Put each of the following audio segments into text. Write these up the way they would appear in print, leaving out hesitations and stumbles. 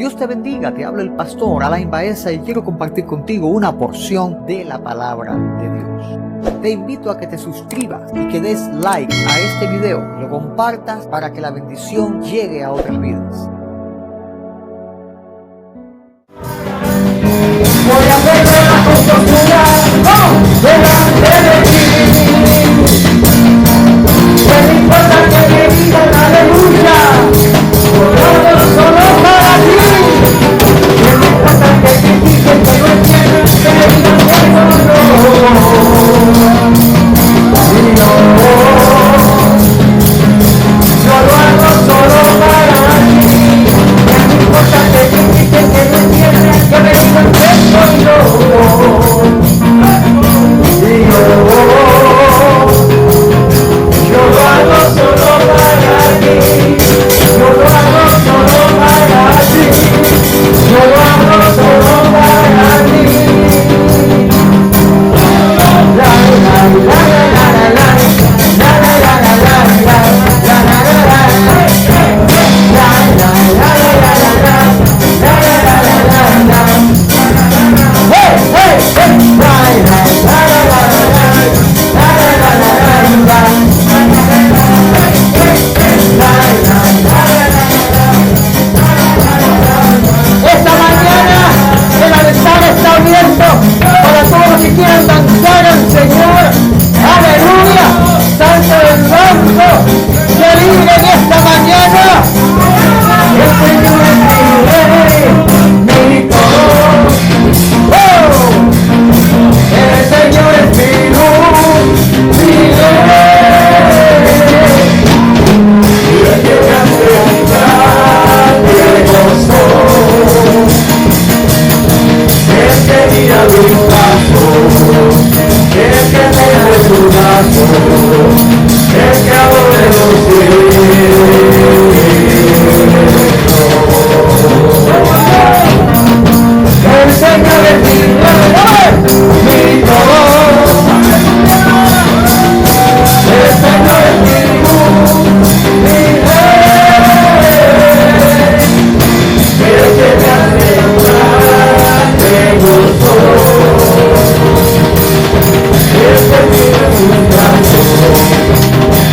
Dios te bendiga, te habla el pastor Alain Baeza y quiero compartir contigo una porción de la palabra de Dios. Te invito a que te suscribas y que des like a este video, lo compartas para que la bendición llegue a otras vidas. Voy a perder la compostura delante de ti. No me importa que me digan aleluya, solo para ti. No me importa que critiquen, que no entiendan, que me digan que yo lo hago solo para ti. No me importa que critiquen, que no entiendan, que me digan que soy yo. Yo lo hago solo para ti. Yo lo hago solo para ti. Yo lo hago solo para ti. La la la la la la la la la la la la la la la esta mañana el altar está abierto para todos los que quieran danzar al Señor. Aleluya, santo el santo, que libre en esta mañana. El Señor es mi rey, mi todo. El Señor es mi luz, mi rey. Y el que me hace andar de gozo, el que mira mi paso, el que me da su brazo, el que abre los cielos. El Señor es mi rey, mi todo. El Señor es mi luz, mi rey. El que me hace entrar de gozo, el que tiene un brazo,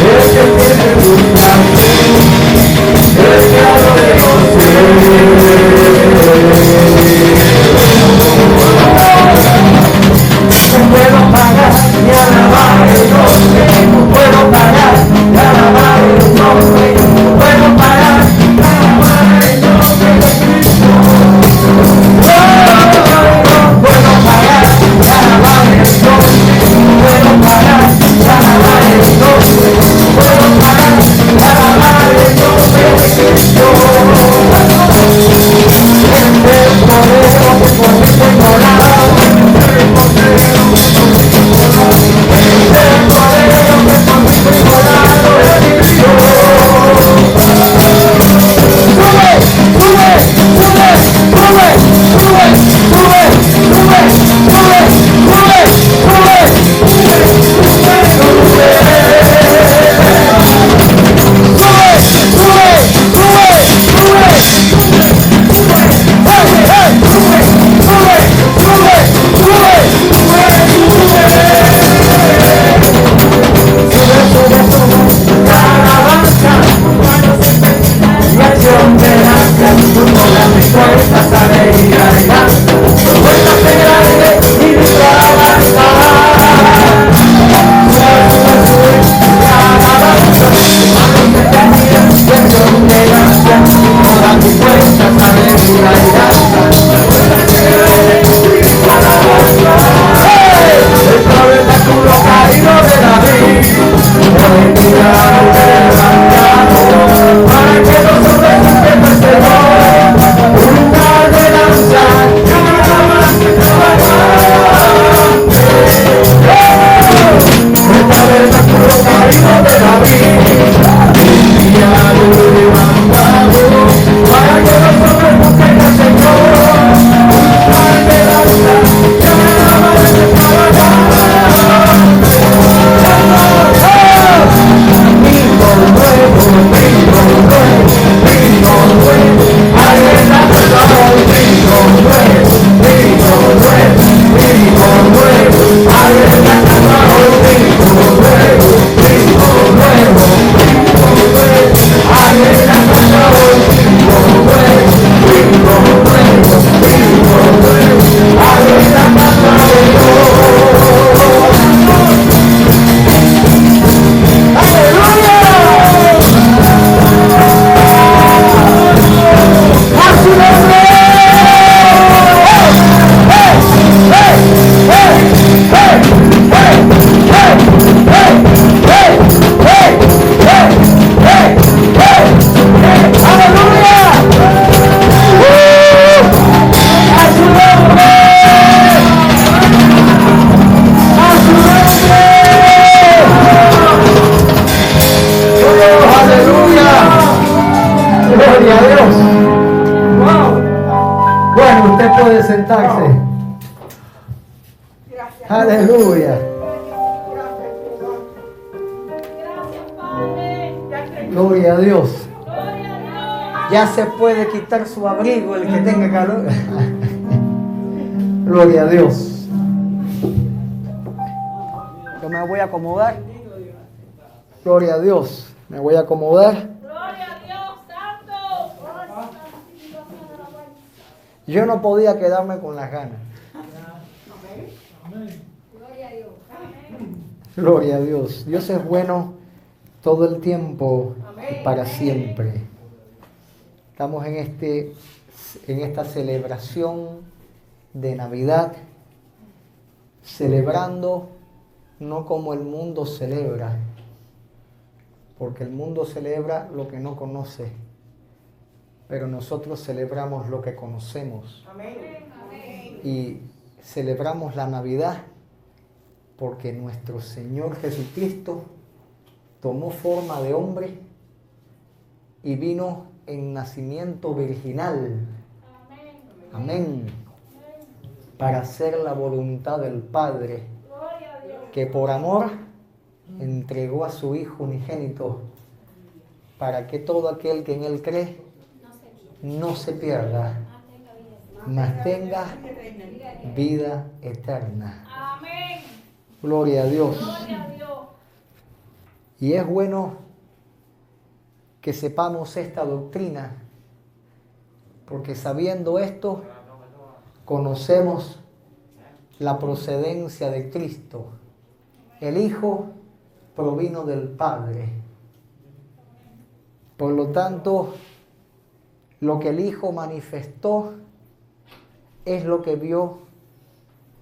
el que tiene un Aleluya. Gloria a Dios. Ya se puede quitar su abrigo el que tenga calor. Gloria a Dios. Yo me voy a acomodar. Gloria a Dios. Me voy a acomodar. Gloria a Dios, santo. Yo no podía quedarme con las ganas. Gloria a Dios. Dios es bueno todo el tiempo y para siempre. Estamos en esta celebración de Navidad, celebrando no como el mundo celebra, porque el mundo celebra lo que no conoce, pero nosotros celebramos lo que conocemos. Y celebramos la Navidad porque nuestro Señor Jesucristo tomó forma de hombre y vino en nacimiento virginal. Amén. Para hacer la voluntad del Padre, que por amor entregó a su Hijo unigénito, para que todo aquel que en Él cree no se pierda, mas tenga vida eterna. Amén. Gloria a Dios. Gloria a Dios. Y es bueno que sepamos esta doctrina, porque sabiendo esto, conocemos la procedencia de Cristo. El Hijo provino del Padre. Por lo tanto, lo que el Hijo manifestó es lo que vio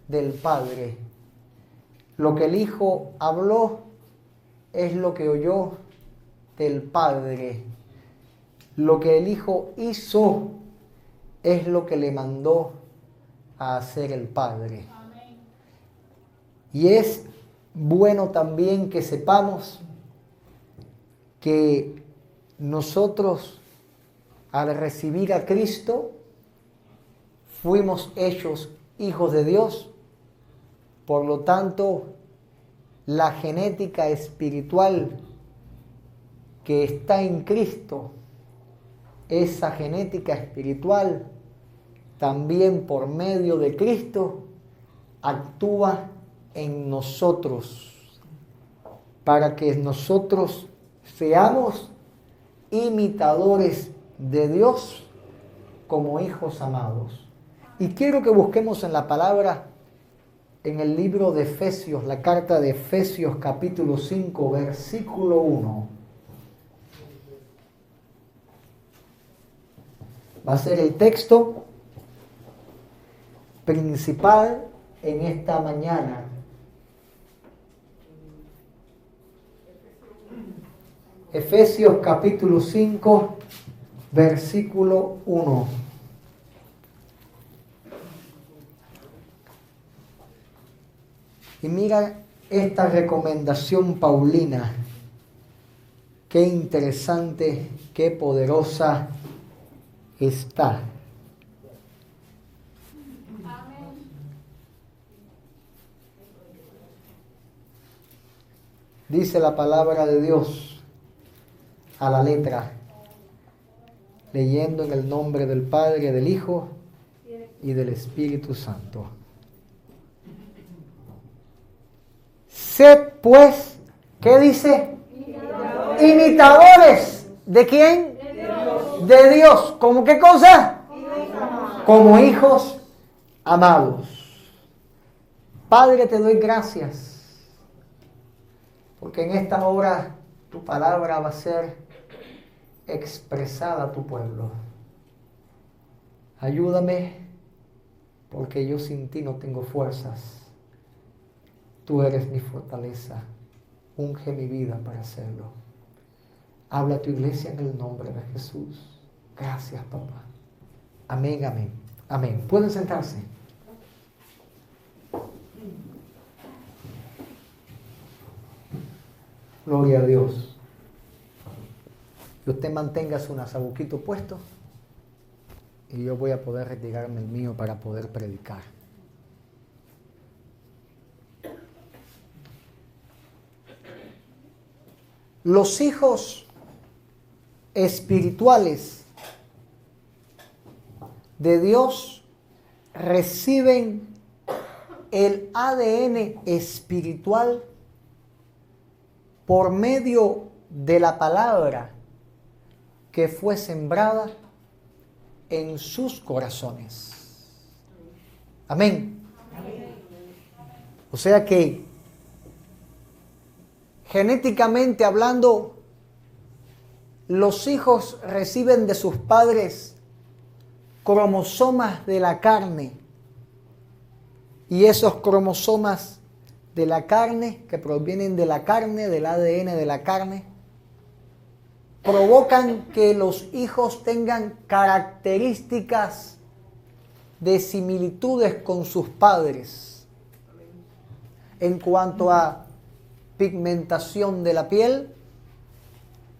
del Padre. Lo que el Hijo habló es lo que oyó del Padre. Lo que el Hijo hizo es lo que le mandó a hacer el Padre. Y es bueno también que sepamos que nosotros, al recibir a Cristo, fuimos hechos hijos de Dios. Por lo tanto, la genética espiritual que está en Cristo, esa genética espiritual, también por medio de Cristo, actúa en nosotros, para que nosotros seamos imitadores de Dios como hijos amados. Y quiero que busquemos en la palabra, en el libro de Efesios, la carta de Efesios capítulo 5, versículo 1. Va a ser el texto principal en esta mañana. Efesios capítulo 5, versículo 1. Y mira esta recomendación paulina. Qué interesante, qué poderosa está. Dice la palabra de Dios a la letra, leyendo en el nombre del Padre, del Hijo y del Espíritu Santo. Sed pues, ¿qué dice? Imitadores. ¿De quién? De Dios. ¿Cómo qué cosa? Como hijos amados. Padre, te doy gracias, porque en esta hora tu palabra va a ser expresada a tu pueblo. Ayúdame, porque yo sin ti no tengo fuerzas. Tú eres mi fortaleza. Unge mi vida para hacerlo. Habla a tu iglesia en el nombre de Jesús. Gracias, papá. Amén, amén, amén. Pueden sentarse. Gloria a Dios. Que usted mantenga su nasabuquito puesto y yo voy a poder retirarme el mío para poder predicar. Los hijos espirituales de Dios reciben el ADN espiritual por medio de la palabra que fue sembrada en sus corazones. Amén. O sea que, genéticamente hablando, los hijos reciben de sus padres cromosomas de la carne. Y esos cromosomas de la carne, que provienen de la carne, del ADN de la carne, provocan que los hijos tengan características de similitudes con sus padres en cuanto a pigmentación de la piel,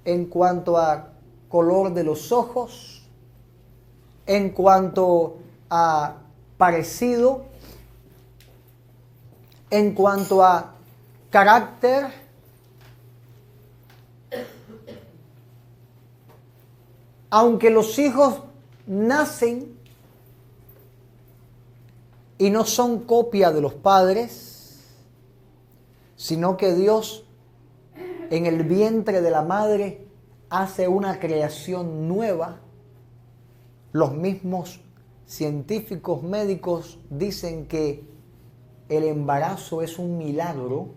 en cuanto a color de los ojos, en cuanto a parecido, en cuanto a carácter, aunque los hijos nacen y no son copia de los padres, sino que Dios en el vientre de la madre hace una creación nueva. Los mismos científicos médicos dicen que el embarazo es un milagro,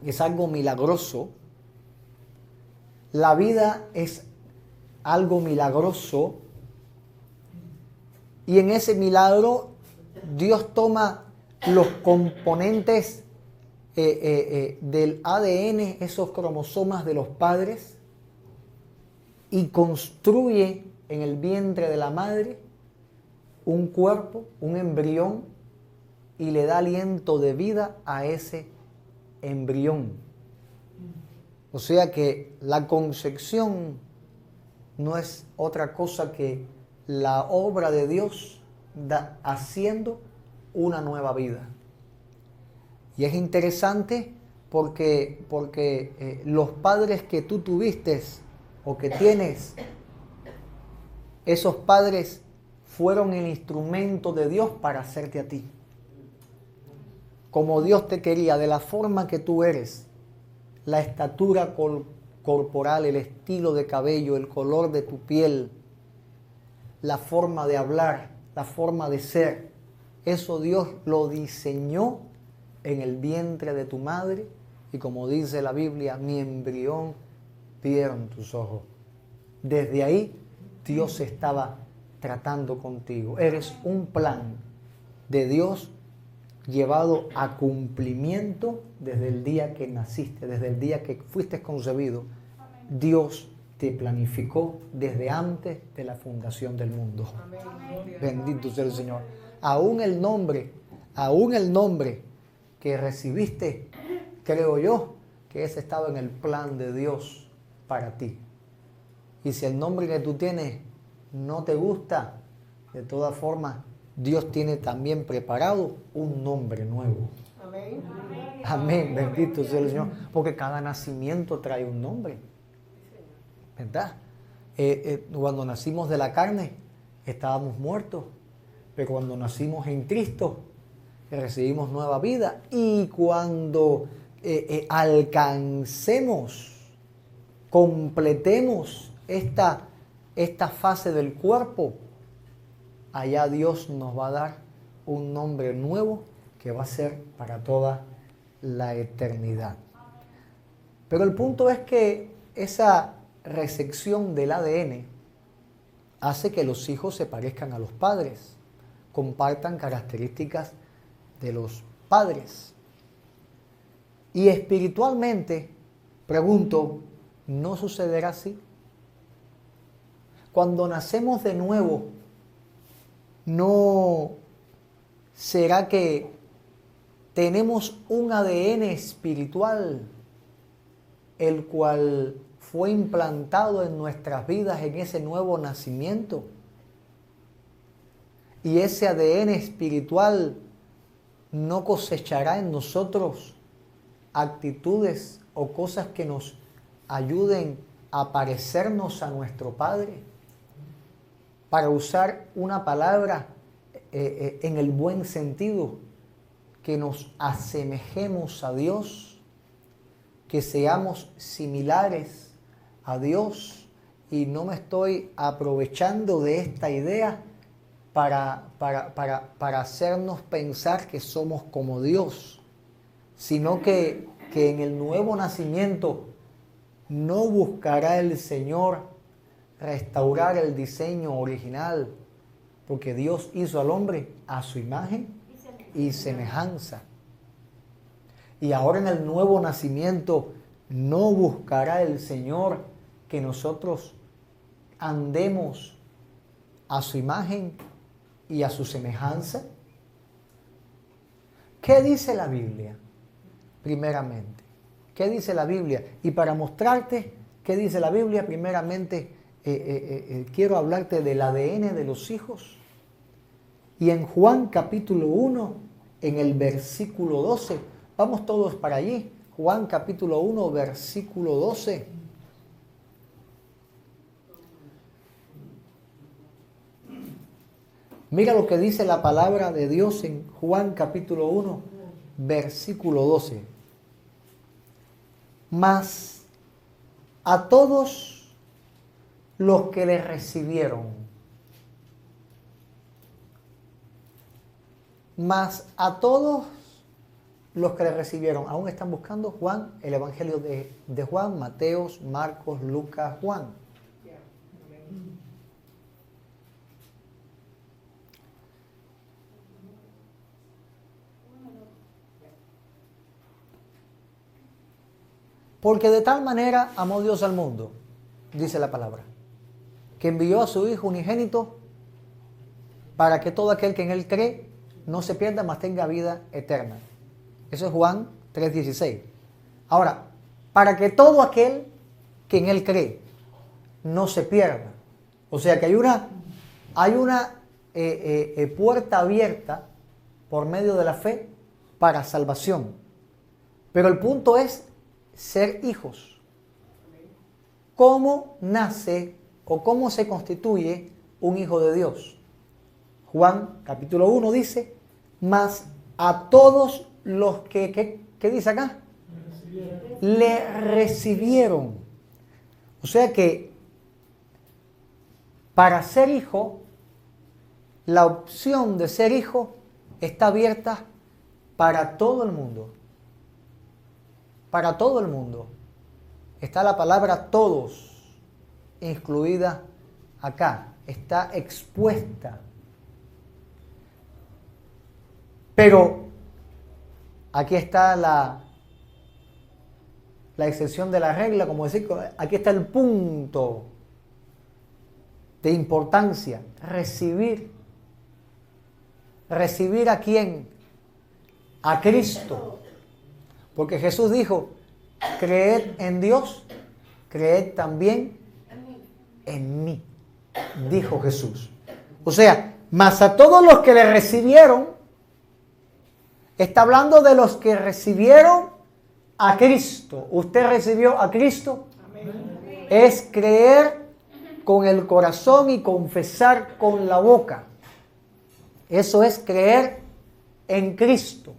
es algo milagroso. La vida es algo milagroso. Y en ese milagro Dios toma los componentes del ADN, esos cromosomas de los padres, y construye en el vientre de la madre un cuerpo, un embrión, y le da aliento de vida a ese embrión. O sea que la concepción no es otra cosa que la obra de Dios haciendo una nueva vida. Y es interesante porque los padres que tú tuviste o que tienes, esos padres fueron el instrumento de Dios para hacerte a ti. Como Dios te quería, de la forma que tú eres, la estatura corporal, el estilo de cabello, el color de tu piel, la forma de hablar, la forma de ser, eso Dios lo diseñó en el vientre de tu madre, y como dice la Biblia, mi embrión vieron tus ojos. Desde ahí Dios estaba tratando contigo. Eres un plan de Dios llevado a cumplimiento desde el día que naciste, desde el día que fuiste concebido. Dios te planificó desde antes de la fundación del mundo. Amén. Bendito sea el Señor. Aún el nombre que recibiste, creo yo, que ese estaba en el plan de Dios para ti. Y si el nombre que tú tienes no te gusta, de todas formas, Dios tiene también preparado un nombre nuevo. Amén. Amén. Bendito sea el Señor. Porque cada nacimiento trae un nombre. ¿Verdad? Cuando nacimos de la carne, estábamos muertos. Pero cuando nacimos en Cristo, recibimos nueva vida. Y cuando alcancemos, completemos esta fase del cuerpo, allá Dios nos va a dar un nombre nuevo que va a ser para toda la eternidad. Pero el punto es que esa recepción del ADN hace que los hijos se parezcan a los padres, compartan características de los padres. Y espiritualmente, pregunto, ¿no sucederá así? Cuando nacemos de nuevo, ¿no será que tenemos un ADN espiritual el cual fue implantado en nuestras vidas en ese nuevo nacimiento? Y ese ADN espiritual no cosechará en nosotros actitudes o cosas que nos ayuden a parecernos a nuestro Padre, para usar una palabra en el buen sentido, que nos asemejemos a Dios, que seamos similares a Dios. Y no me estoy aprovechando de esta idea para hacernos pensar que somos como Dios, sino que en el nuevo nacimiento no buscará el Señor restaurar el diseño original, porque Dios hizo al hombre a su imagen y semejanza. Y ahora en el nuevo nacimiento no buscará el Señor que nosotros andemos a su imagen y a su semejanza. ¿Qué dice la Biblia? Primeramente, ¿qué dice la Biblia? Y para mostrarte qué dice la Biblia, primeramente quiero hablarte del ADN de los hijos. Y en Juan capítulo 1, en el versículo 12, vamos todos para allí. Juan capítulo 1, versículo 12. Mira lo que dice la palabra de Dios en Juan capítulo 1, versículo 12. Mas a todos los que le recibieron, aún están buscando Juan, el Evangelio de Juan, Mateos, Marcos, Lucas, Juan. Porque de tal manera amó Dios al mundo, dice la palabra, que envió a su Hijo unigénito para que todo aquel que en Él cree no se pierda, mas tenga vida eterna. Eso es Juan 3:16. Ahora, para que todo aquel que en Él cree no se pierda. O sea que hay una puerta abierta por medio de la fe para salvación. Pero el punto es ser hijos. ¿Cómo nace o cómo se constituye un hijo de Dios? Juan capítulo 1 dice, mas a todos los que ¿qué dice acá? Le recibieron. O sea que para ser hijo, la opción de ser hijo está abierta para todo el mundo. Para todo el mundo. Está la palabra todos incluida acá. Está expuesta. Pero aquí está la excepción de la regla, como decir, aquí está el punto de importancia. Recibir. ¿Recibir a quién? A Cristo. Porque Jesús dijo, creed en Dios, creed también en mí, dijo Jesús. O sea, mas a todos los que le recibieron, está hablando de los que recibieron a Cristo. ¿Usted recibió a Cristo? Amén. Es creer con el corazón y confesar con la boca. Eso es creer en Cristo.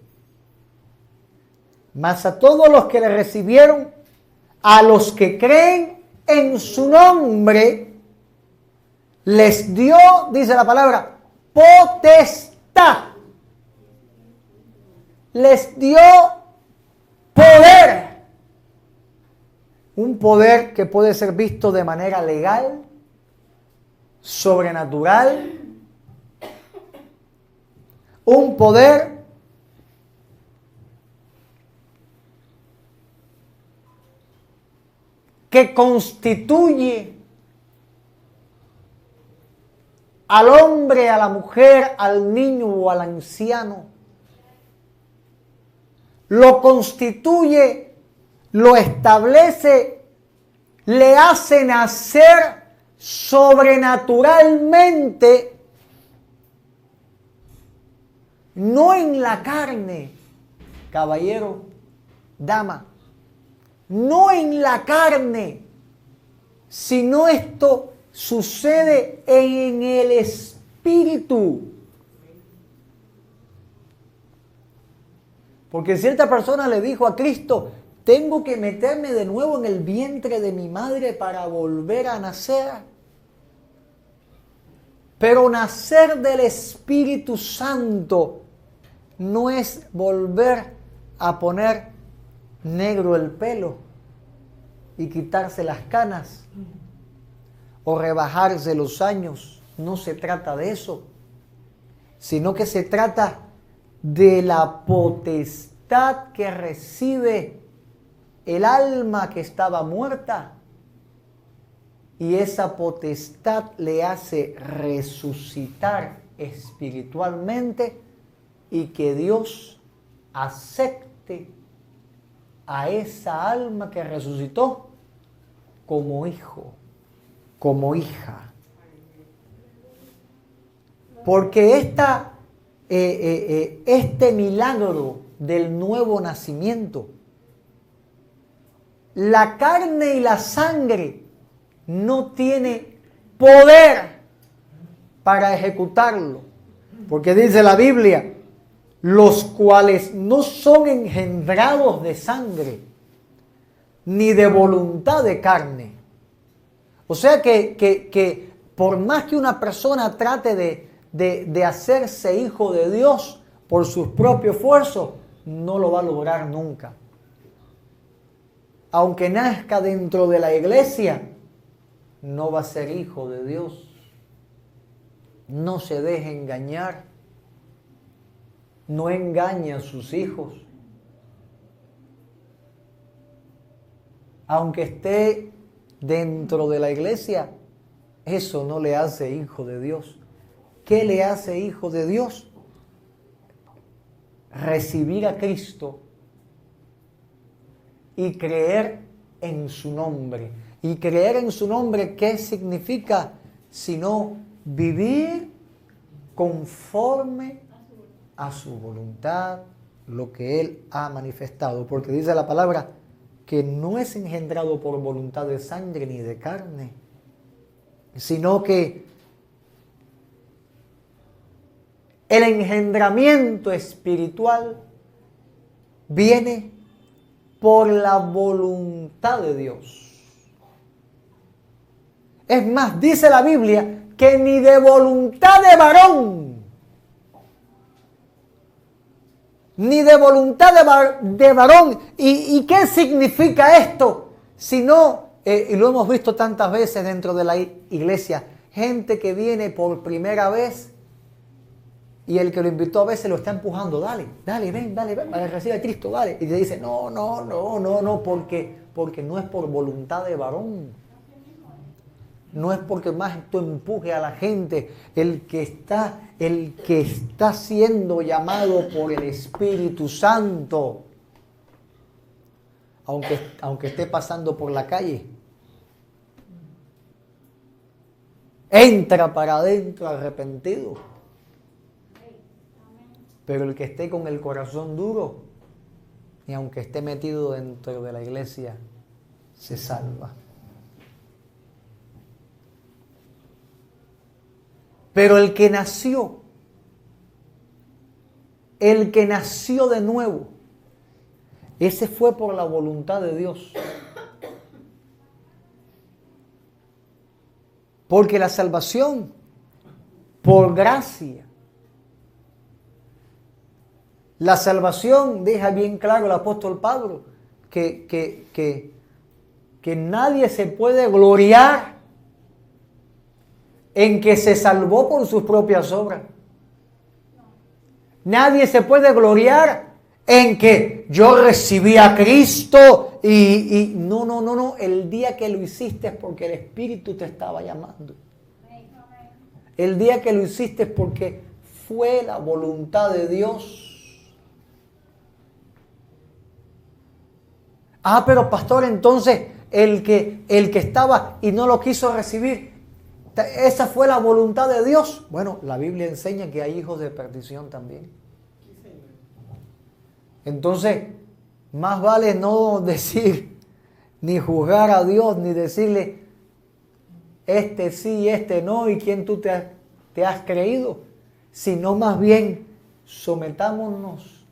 Mas a todos los que le recibieron, a los que creen en su nombre, les dio, dice la palabra, potestad. Les dio poder. Un poder que puede ser visto de manera legal, sobrenatural. Un poder que constituye al hombre, a la mujer, al niño o al anciano. Lo constituye, lo establece, le hace nacer sobrenaturalmente, no en la carne, caballero, dama, no en la carne, sino esto sucede en el Espíritu. Porque cierta persona le dijo a Cristo, tengo que meterme de nuevo en el vientre de mi madre para volver a nacer. Pero nacer del Espíritu Santo no es volver a poner negro el pelo y quitarse las canas o rebajarse los años. No se trata de eso, sino que se trata de la potestad que recibe el alma que estaba muerta, y esa potestad le hace resucitar espiritualmente y que Dios acepte a esa alma que resucitó como hijo, como hija. Porque este milagro del nuevo nacimiento, la carne y la sangre no tiene poder para ejecutarlo. Porque dice la Biblia, los cuales no son engendrados de sangre, ni de voluntad de carne. O sea que por más que una persona trate de hacerse hijo de Dios por sus propios esfuerzos, no lo va a lograr nunca. Aunque nazca dentro de la iglesia, no va a ser hijo de Dios. No se deje engañar. No engañe a sus hijos. Aunque esté dentro de la iglesia, eso no le hace hijo de Dios. ¿Qué le hace hijo de Dios? Recibir a Cristo y creer en su nombre. Y creer en su nombre, ¿qué significa? Sino vivir conforme a su voluntad, lo que Él ha manifestado. Porque dice la palabra que no es engendrado por voluntad de sangre ni de carne, sino que el engendramiento espiritual viene por la voluntad de Dios. Es más, dice la Biblia que ni de voluntad de varón, ni de voluntad de varón. ¿Y qué significa esto? Si no, y lo hemos visto tantas veces dentro de la iglesia, gente que viene por primera vez y el que lo invitó a veces lo está empujando, dale, ven, para recibir a Cristo, dale. Y le dice, no, porque no es por voluntad de varón. No es porque más tú empuje a la gente, el que está siendo llamado por el Espíritu Santo, aunque esté pasando por la calle, entra para adentro arrepentido. Pero el que esté con el corazón duro, y aunque esté metido dentro de la iglesia, se salva. Pero el que nació de nuevo, ese fue por la voluntad de Dios. Porque la salvación, por gracia, la salvación, deja bien claro el apóstol Pablo, que nadie se puede gloriar en que se salvó por sus propias obras. Nadie se puede gloriar en que yo recibí a Cristo y no. El día que lo hiciste es porque el Espíritu te estaba llamando. El día que lo hiciste es porque fue la voluntad de Dios. Pero pastor, entonces el que estaba y no lo quiso recibir, ¿esa fue la voluntad de Dios? Bueno, la Biblia enseña que hay hijos de perdición también. Entonces, más vale no decir ni juzgar a Dios, ni decirle este sí, este no, y quién tú te has creído, sino más bien sometámonos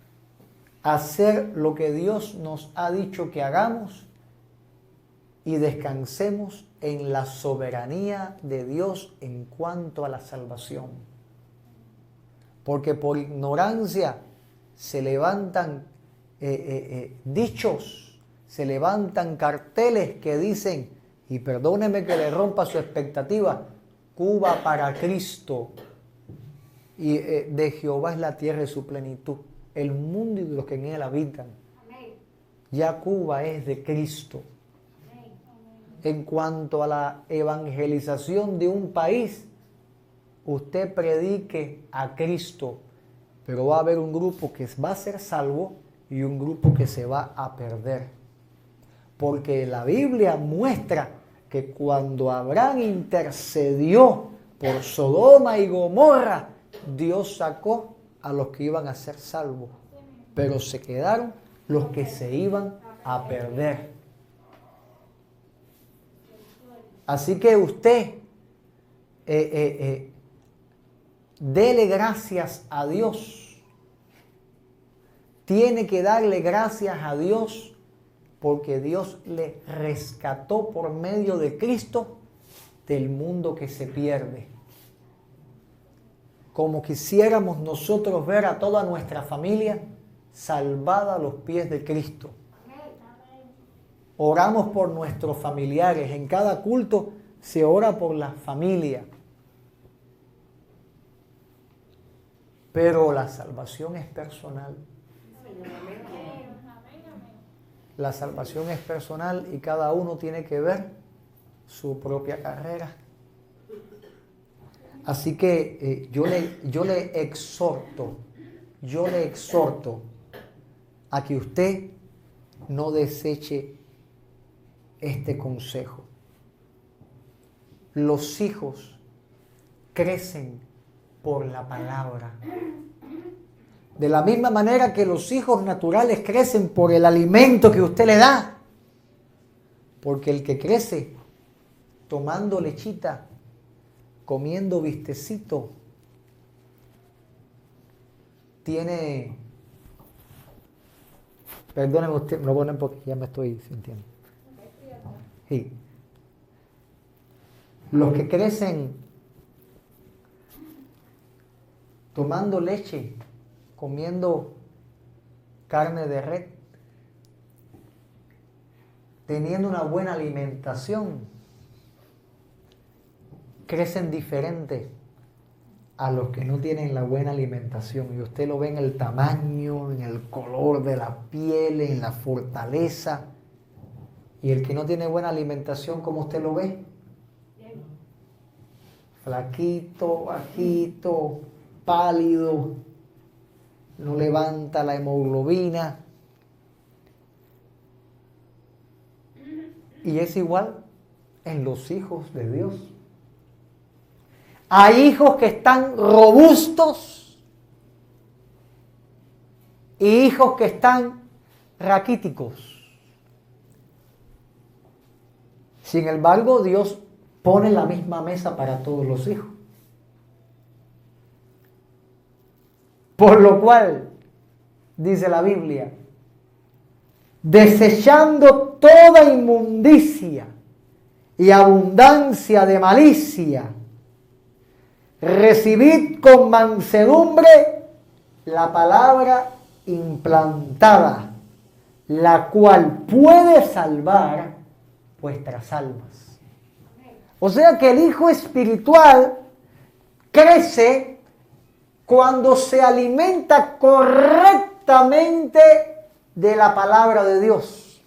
a hacer lo que Dios nos ha dicho que hagamos y descansemos en la soberanía de Dios en cuanto a la salvación. Porque por ignorancia se levantan dichos, se levantan carteles que dicen, y perdóneme que le rompa su expectativa, Cuba para Cristo, y de Jehová es la tierra y su plenitud, el mundo y los que en él habitan. Ya Cuba es de Cristo. En cuanto a la evangelización de un país, usted predique a Cristo, pero va a haber un grupo que va a ser salvo y un grupo que se va a perder. Porque la Biblia muestra que cuando Abraham intercedió por Sodoma y Gomorra, Dios sacó a los que iban a ser salvos, pero se quedaron los que se iban a perder. Así que usted dele gracias a Dios. Tiene que darle gracias a Dios porque Dios le rescató por medio de Cristo del mundo que se pierde. Como quisiéramos nosotros ver a toda nuestra familia salvada a los pies de Cristo. Oramos por nuestros familiares. En cada culto se ora por la familia. Pero la salvación es personal. La salvación es personal y cada uno tiene que ver su propia carrera. Así que yo le exhorto a que usted no deseche este consejo. Los hijos crecen por la palabra. De la misma manera que los hijos naturales crecen por el alimento que usted le da. Porque el que crece tomando lechita, comiendo vistecito, tiene... Perdónenme usted, me lo ponen porque ya me estoy sintiendo. Sí. Los que crecen tomando leche, comiendo carne de red, teniendo una buena alimentación, crecen diferente a los que no tienen la buena alimentación. Y usted lo ve en el tamaño, en el color de la piel, en la fortaleza. Y el que no tiene buena alimentación, ¿cómo usted lo ve? Flaquito, bajito, pálido, no levanta la hemoglobina. Y es igual en los hijos de Dios. Hay hijos que están robustos y hijos que están raquíticos. Sin embargo, Dios pone la misma mesa para todos los hijos. Por lo cual, dice la Biblia, desechando toda inmundicia y abundancia de malicia, recibid con mansedumbre la palabra implantada, la cual puede salvar vuestras almas. O sea que el hijo espiritual crece cuando se alimenta correctamente de la palabra de Dios.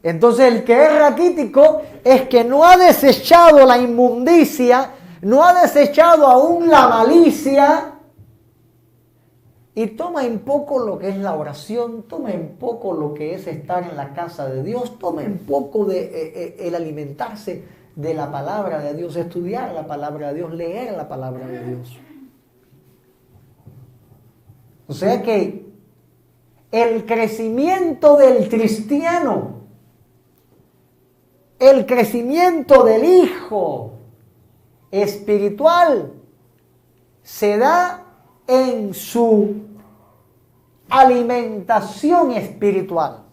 Entonces el que es raquítico es que no ha desechado la inmundicia, no ha desechado aún la malicia y toma en poco lo que es la oración, toma en poco lo que es estar en la casa de Dios, toma en poco de el alimentarse de la palabra de Dios, estudiar la palabra de Dios, leer la palabra de Dios. O sea que el crecimiento del cristiano el crecimiento del hijo espiritual se da en su alimentación espiritual.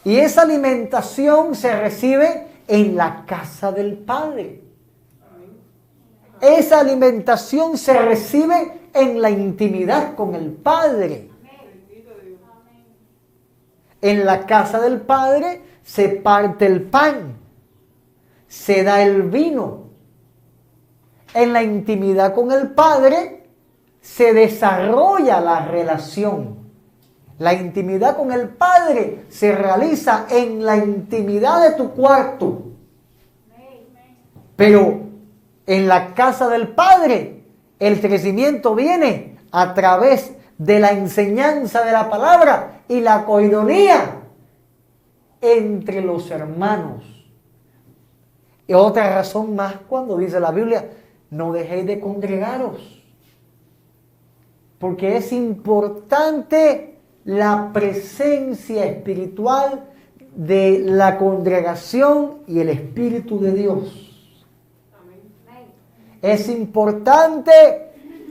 Y esa alimentación se recibe en la casa del Padre. Esa alimentación se recibe en la intimidad con el Padre. En la casa del Padre se parte el pan, se da el vino. En la intimidad con el Padre se desarrolla la relación. La intimidad con el Padre se realiza en la intimidad de tu cuarto. Pero en la casa del Padre el crecimiento viene a través de la enseñanza de la palabra y la coinonía entre los hermanos. Y otra razón más cuando dice la Biblia, no dejéis de congregaros. Porque es importante la presencia espiritual de la congregación y el Espíritu de Dios. Es importante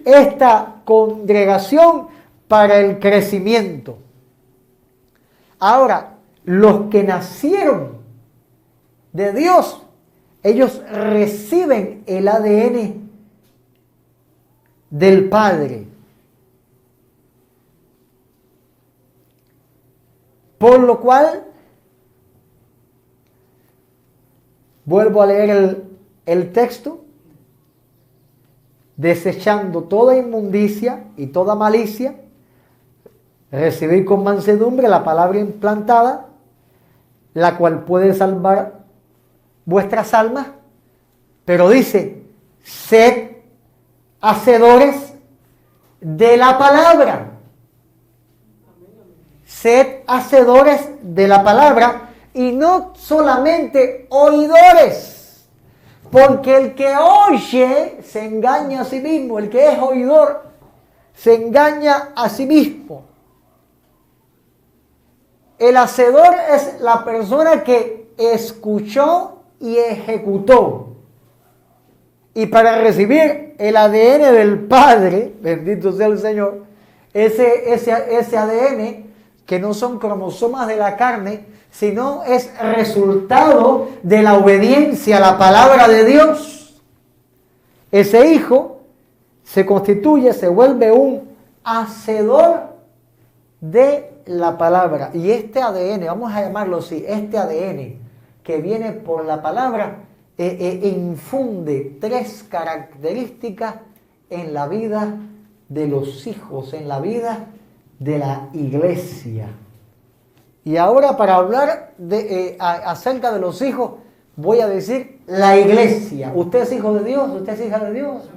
esta congregación para el crecimiento. Ahora, los que nacieron de Dios, ellos reciben el ADN del Padre. Por lo cual, vuelvo a leer el texto, desechando toda inmundicia y toda malicia, recibid con mansedumbre la palabra implantada, la cual puede salvar vuestras almas, pero dice, sed hacedores de la palabra. Sed hacedores de la palabra y no solamente oidores, porque el que oye se engaña a sí mismo, el que es oidor se engaña a sí mismo. El hacedor es la persona que escuchó y ejecutó. Y para recibir el ADN del Padre, bendito sea el Señor, ese ADN que no son cromosomas de la carne, sino es resultado de la obediencia a la palabra de Dios. Ese hijo se constituye, se vuelve un hacedor de la palabra. Y este ADN, vamos a llamarlo así, este ADN que viene por la palabra, infunde 3 características en la vida de los hijos, en la vida de la iglesia. Y ahora para hablar acerca de los hijos, voy a decir la iglesia. ¿Usted es hijo de Dios? ¿Usted es hija de Dios?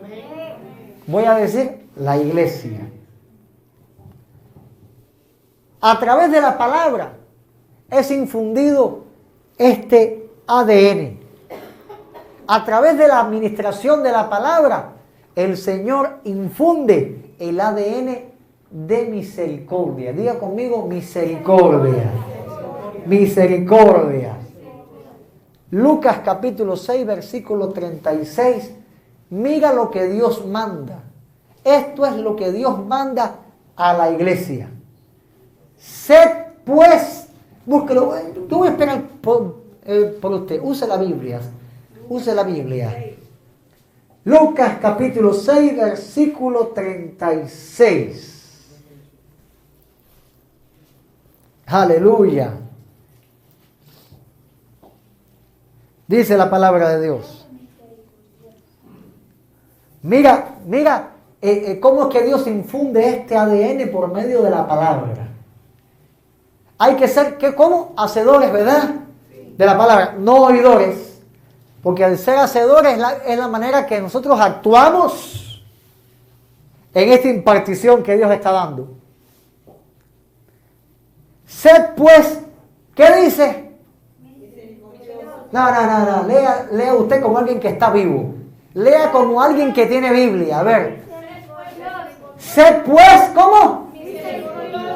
Voy a decir la iglesia. A través de la palabra es infundido este ADN. A través de la administración de la palabra, el Señor infunde el ADN de misericordia. Diga conmigo misericordia. Misericordia. Lucas capítulo 6, versículo 36. Mira lo que Dios manda. Esto es lo que Dios manda a la iglesia. Sed pues, búsquelo. Yo voy a esperar por usted. Use la Biblia. Use la Biblia. Lucas capítulo 6, versículo 36. Aleluya. Dice la palabra de Dios. Mira cómo es que Dios infunde este ADN por medio de la palabra. Hay que ser, ¿cómo? Hacedores, ¿verdad? De la palabra, no oidores. Porque al ser hacedores es la manera que nosotros actuamos en esta impartición que Dios está dando. Sed pues, ¿qué dice? No. Lea usted como alguien que está vivo. Lea como alguien que tiene Biblia. A ver. Sed pues, ¿cómo?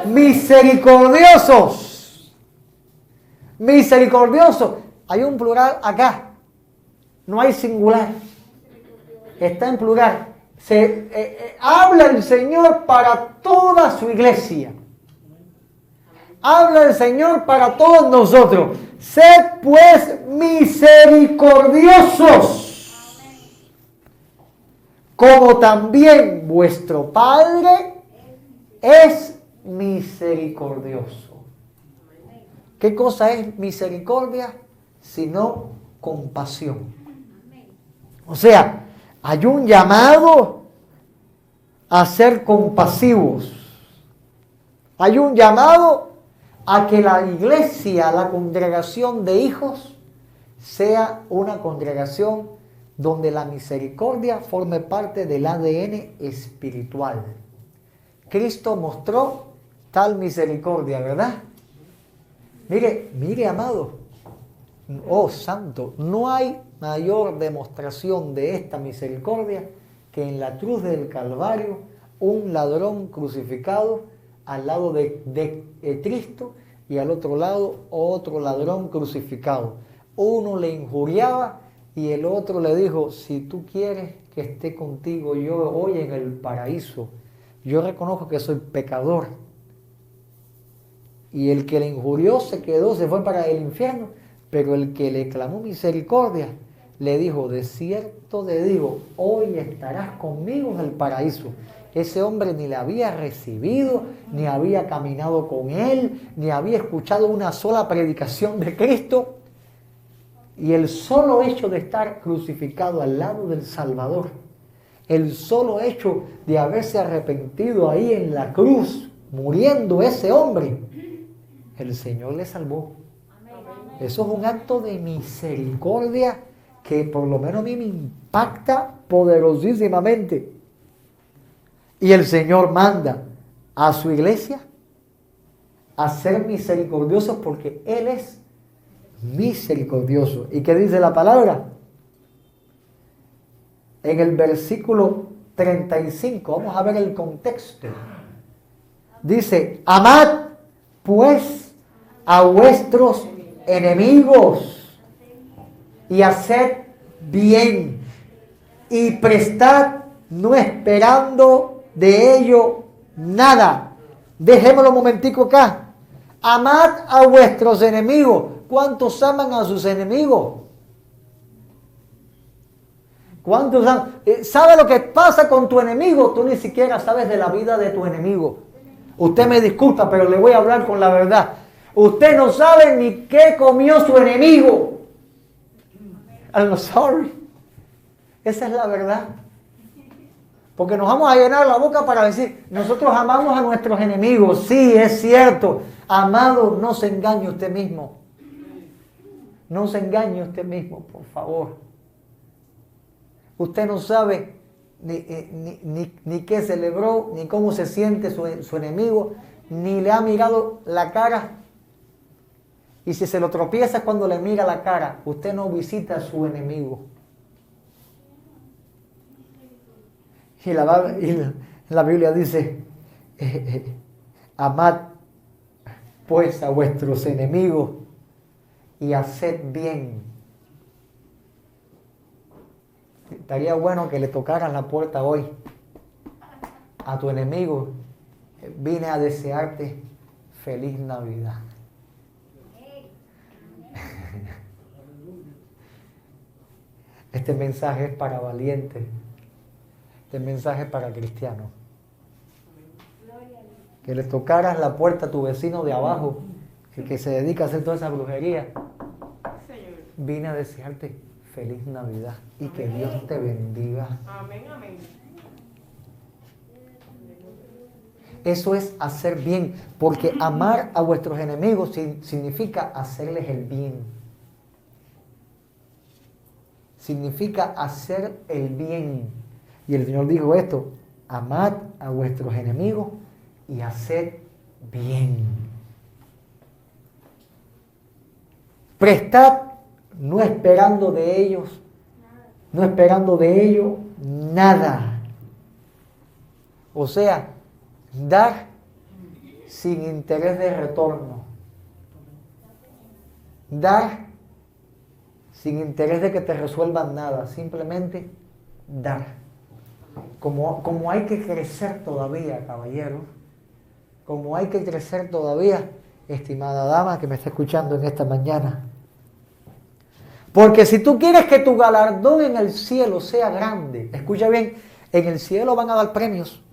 Misericordiosos. misericordioso. Hay un plural acá. No hay singular. Está en plural. Habla el Señor para toda su iglesia. Habla el Señor para todos nosotros. Sed pues misericordiosos, como también vuestro Padre es misericordioso. ¿Qué cosa es misericordia? Sino compasión. O sea, hay un llamado a ser compasivos. Hay un llamado a que la iglesia, la congregación de hijos, sea una congregación donde la misericordia forme parte del ADN espiritual. Cristo mostró tal misericordia, ¿verdad? Mire, amado. Oh, santo, no hay mayor demostración de esta misericordia que en la cruz del Calvario, un ladrón crucificado al lado de Cristo y al otro lado otro ladrón crucificado. Uno le injuriaba y el otro le dijo, si tú quieres que esté contigo yo hoy en el paraíso, yo reconozco que soy pecador. Y el que le injurió se fue para el infierno, pero el que le clamó misericordia le dijo, de cierto te digo, hoy estarás conmigo en el paraíso. Ese hombre ni le había recibido, ni había caminado con él, ni había escuchado una sola predicación de Cristo. Y el solo hecho de estar crucificado al lado del Salvador, el solo hecho de haberse arrepentido ahí en la cruz, muriendo ese hombre, el Señor le salvó. Eso es un acto de misericordia que por lo menos a mí me impacta poderosísimamente. Y el Señor manda a su iglesia a ser misericordiosos porque Él es misericordioso. ¿Y qué dice la palabra? En el versículo 35, vamos a ver el contexto. Dice, amad pues a vuestros enemigos y haced bien y prestad no esperando de ello nada. Dejémoslo un momentico acá. Amad a vuestros enemigos. ¿Cuántos aman a sus enemigos? ¿Cuántos aman? ¿Sabe lo que pasa con tu enemigo? Tú ni siquiera sabes de la vida de tu enemigo. Usted me disculpa, pero le voy a hablar con la verdad. Usted no sabe ni qué comió su enemigo. I'm sorry. Esa es la verdad. Porque nos vamos a llenar la boca para decir, nosotros amamos a nuestros enemigos. Sí, es cierto. Amado, no se engañe usted mismo. No se engañe usted mismo, por favor. Usted no sabe ni qué celebró, ni cómo se siente su enemigo, ni le ha mirado la cara. Y si se lo tropieza cuando le mira la cara, usted no visita a su enemigo. Y la Biblia dice, amad pues a vuestros enemigos y haced bien. Estaría bueno que le tocaran la puerta hoy a tu enemigo. Vine a desearte feliz Navidad. Este mensaje es para valientes. Este mensaje es para cristianos. Que le tocaras la puerta a tu vecino de abajo, el que se dedica a hacer toda esa brujería. Vine a desearte feliz Navidad y que Dios te bendiga. Amén, amén. Eso es hacer bien, porque amar a vuestros enemigos significa hacerles el bien. Significa hacer el bien. Y el Señor dijo esto, amad a vuestros enemigos y haced bien. Prestad no esperando de ellos, no esperando de ellos nada. O sea, dar sin interés de retorno. Dar sin interés de que te resuelvan nada, simplemente dar. Como hay que crecer todavía, caballero, como hay que crecer todavía, estimada dama que me está escuchando en esta mañana. Porque si tú quieres que tu galardón en el cielo sea grande, escucha bien, en el cielo van a dar premios.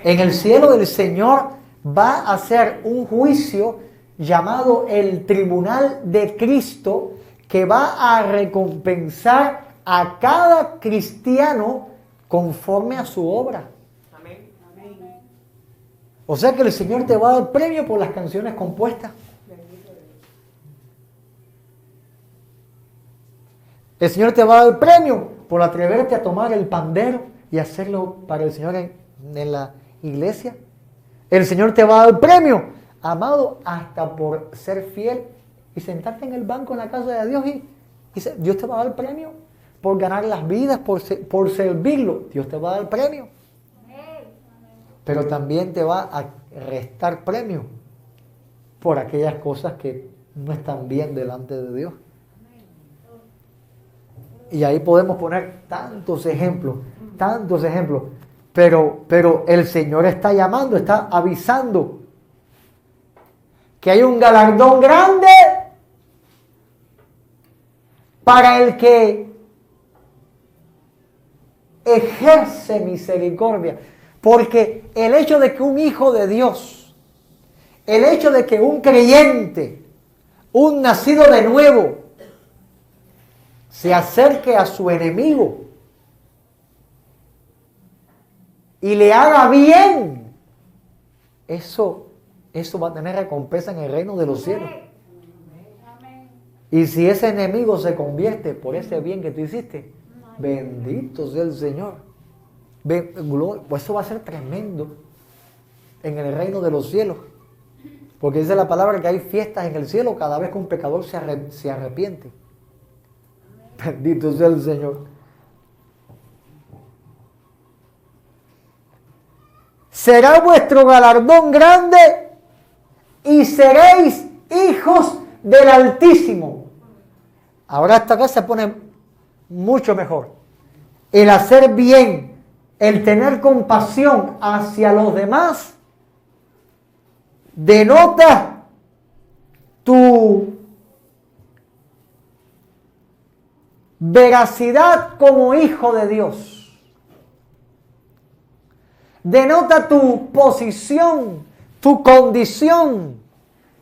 En el cielo el Señor va a hacer un juicio llamado el Tribunal de Cristo, que va a recompensar a cada cristiano conforme a su obra. O sea que el Señor te va a dar premio por las canciones compuestas. El Señor te va a dar premio por atreverte a tomar el pandero y hacerlo para el Señor en la iglesia. El Señor te va a dar premio, amado, hasta por ser fiel y sentarte en el banco en la casa de Dios y Dios te va a dar premio por ganar las vidas, por servirlo. Dios te va a dar premio. Pero también te va a restar premio por aquellas cosas que no están bien delante de Dios. Y ahí podemos poner tantos ejemplos. Pero el Señor está llamando, está avisando que hay un galardón grande para el que ejerce misericordia. Porque el hecho de que un hijo de Dios, el hecho de que un creyente, un nacido de nuevo, se acerque a su enemigo y le haga bien, eso va a tener recompensa en el reino de los cielos. Y si ese enemigo se convierte por ese bien que tú hiciste, bendito sea el Señor. Pues eso va a ser tremendo en el reino de los cielos. Porque dice la palabra que hay fiestas en el cielo cada vez que un pecador se arrepiente. Bendito sea el Señor. Será vuestro galardón grande y seréis hijos del Altísimo. Ahora esta cosa se pone mucho mejor. El hacer bien, el tener compasión hacia los demás, denota tu veracidad como hijo de Dios. Denota tu posición, tu condición,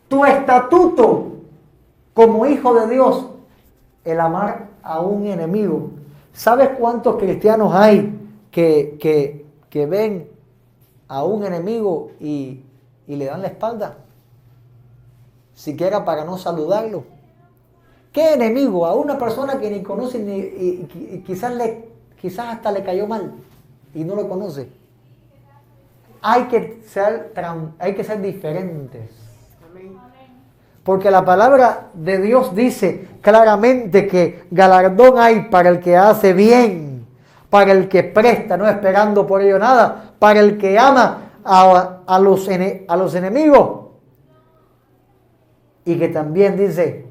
tu estatuto como hijo de Dios, el amar a un enemigo. ¿Sabes cuántos cristianos hay que ven a un enemigo y le dan la espalda? Siquiera para no saludarlo. ¿Qué enemigo? A una persona que ni conoce y quizás hasta le cayó mal y no lo conoce. Hay que ser diferentes. Porque la palabra de Dios dice claramente que galardón hay para el que hace bien, para el que presta, no esperando por ello nada, para el que ama a los enemigos. Y que también dice,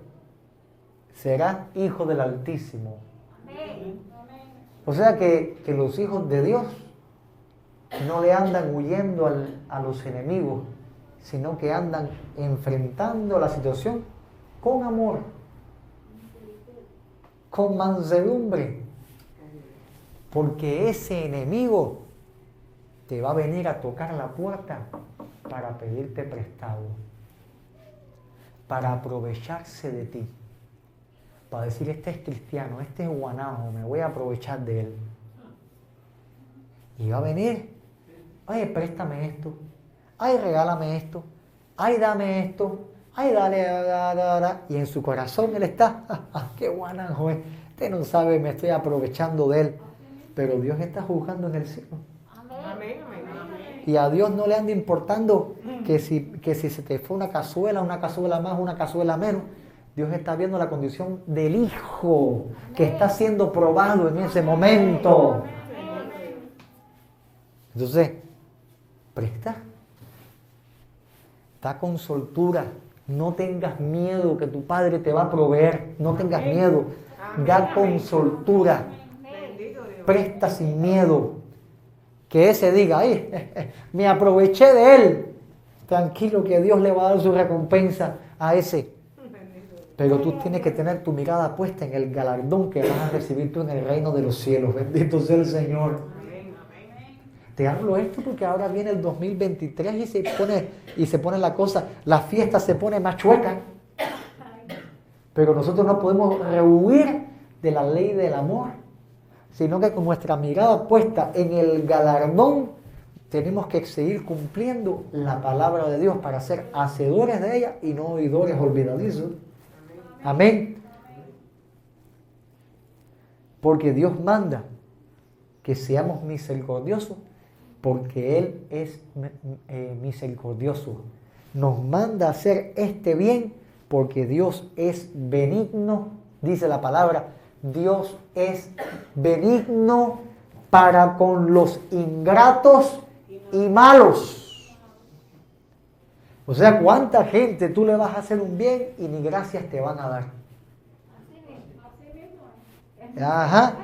serás hijo del Altísimo. O sea que los hijos de Dios no le andan huyendo a los enemigos, sino que andan enfrentando la situación con amor, con mansedumbre, porque ese enemigo te va a venir a tocar la puerta para pedirte prestado, para aprovecharse de ti, para decir, este es cristiano, este es guanajo, me voy a aprovechar de él. Y va a venir, oye, préstame esto, ay, regálame esto, ay, dame esto, ay, dale. Y en su corazón él está, qué guanajo es, usted no sabe, me estoy aprovechando de él. Pero Dios está juzgando en el cielo. Y a Dios no le anda importando que si se te fue una cazuela más, una cazuela menos. Dios está viendo la condición del hijo que está siendo probado en ese momento. Entonces, presta. Da con soltura. No tengas miedo que tu Padre te va a proveer. No tengas miedo. Da con soltura. Presta sin miedo. Que ese diga, ay, me aproveché de él. Tranquilo que Dios le va a dar su recompensa a ese. Pero tú tienes que tener tu mirada puesta en el galardón que vas a recibir tú en el reino de los cielos. Bendito sea el Señor. Te hablo esto porque ahora viene el 2023 y se pone la cosa, la fiesta se pone más chueca. Pero nosotros no podemos rehuir de la ley del amor, sino que con nuestra mirada puesta en el galardón tenemos que seguir cumpliendo la palabra de Dios para ser hacedores de ella y no oidores olvidadizos. Amén. Porque Dios manda que seamos misericordiosos porque Él es misericordioso. Nos manda a hacer este bien porque Dios es benigno, dice la palabra. Dios es benigno para con los ingratos y malos. O sea, ¿cuánta gente tú le vas a hacer un bien y ni gracias te van a dar? Ajá.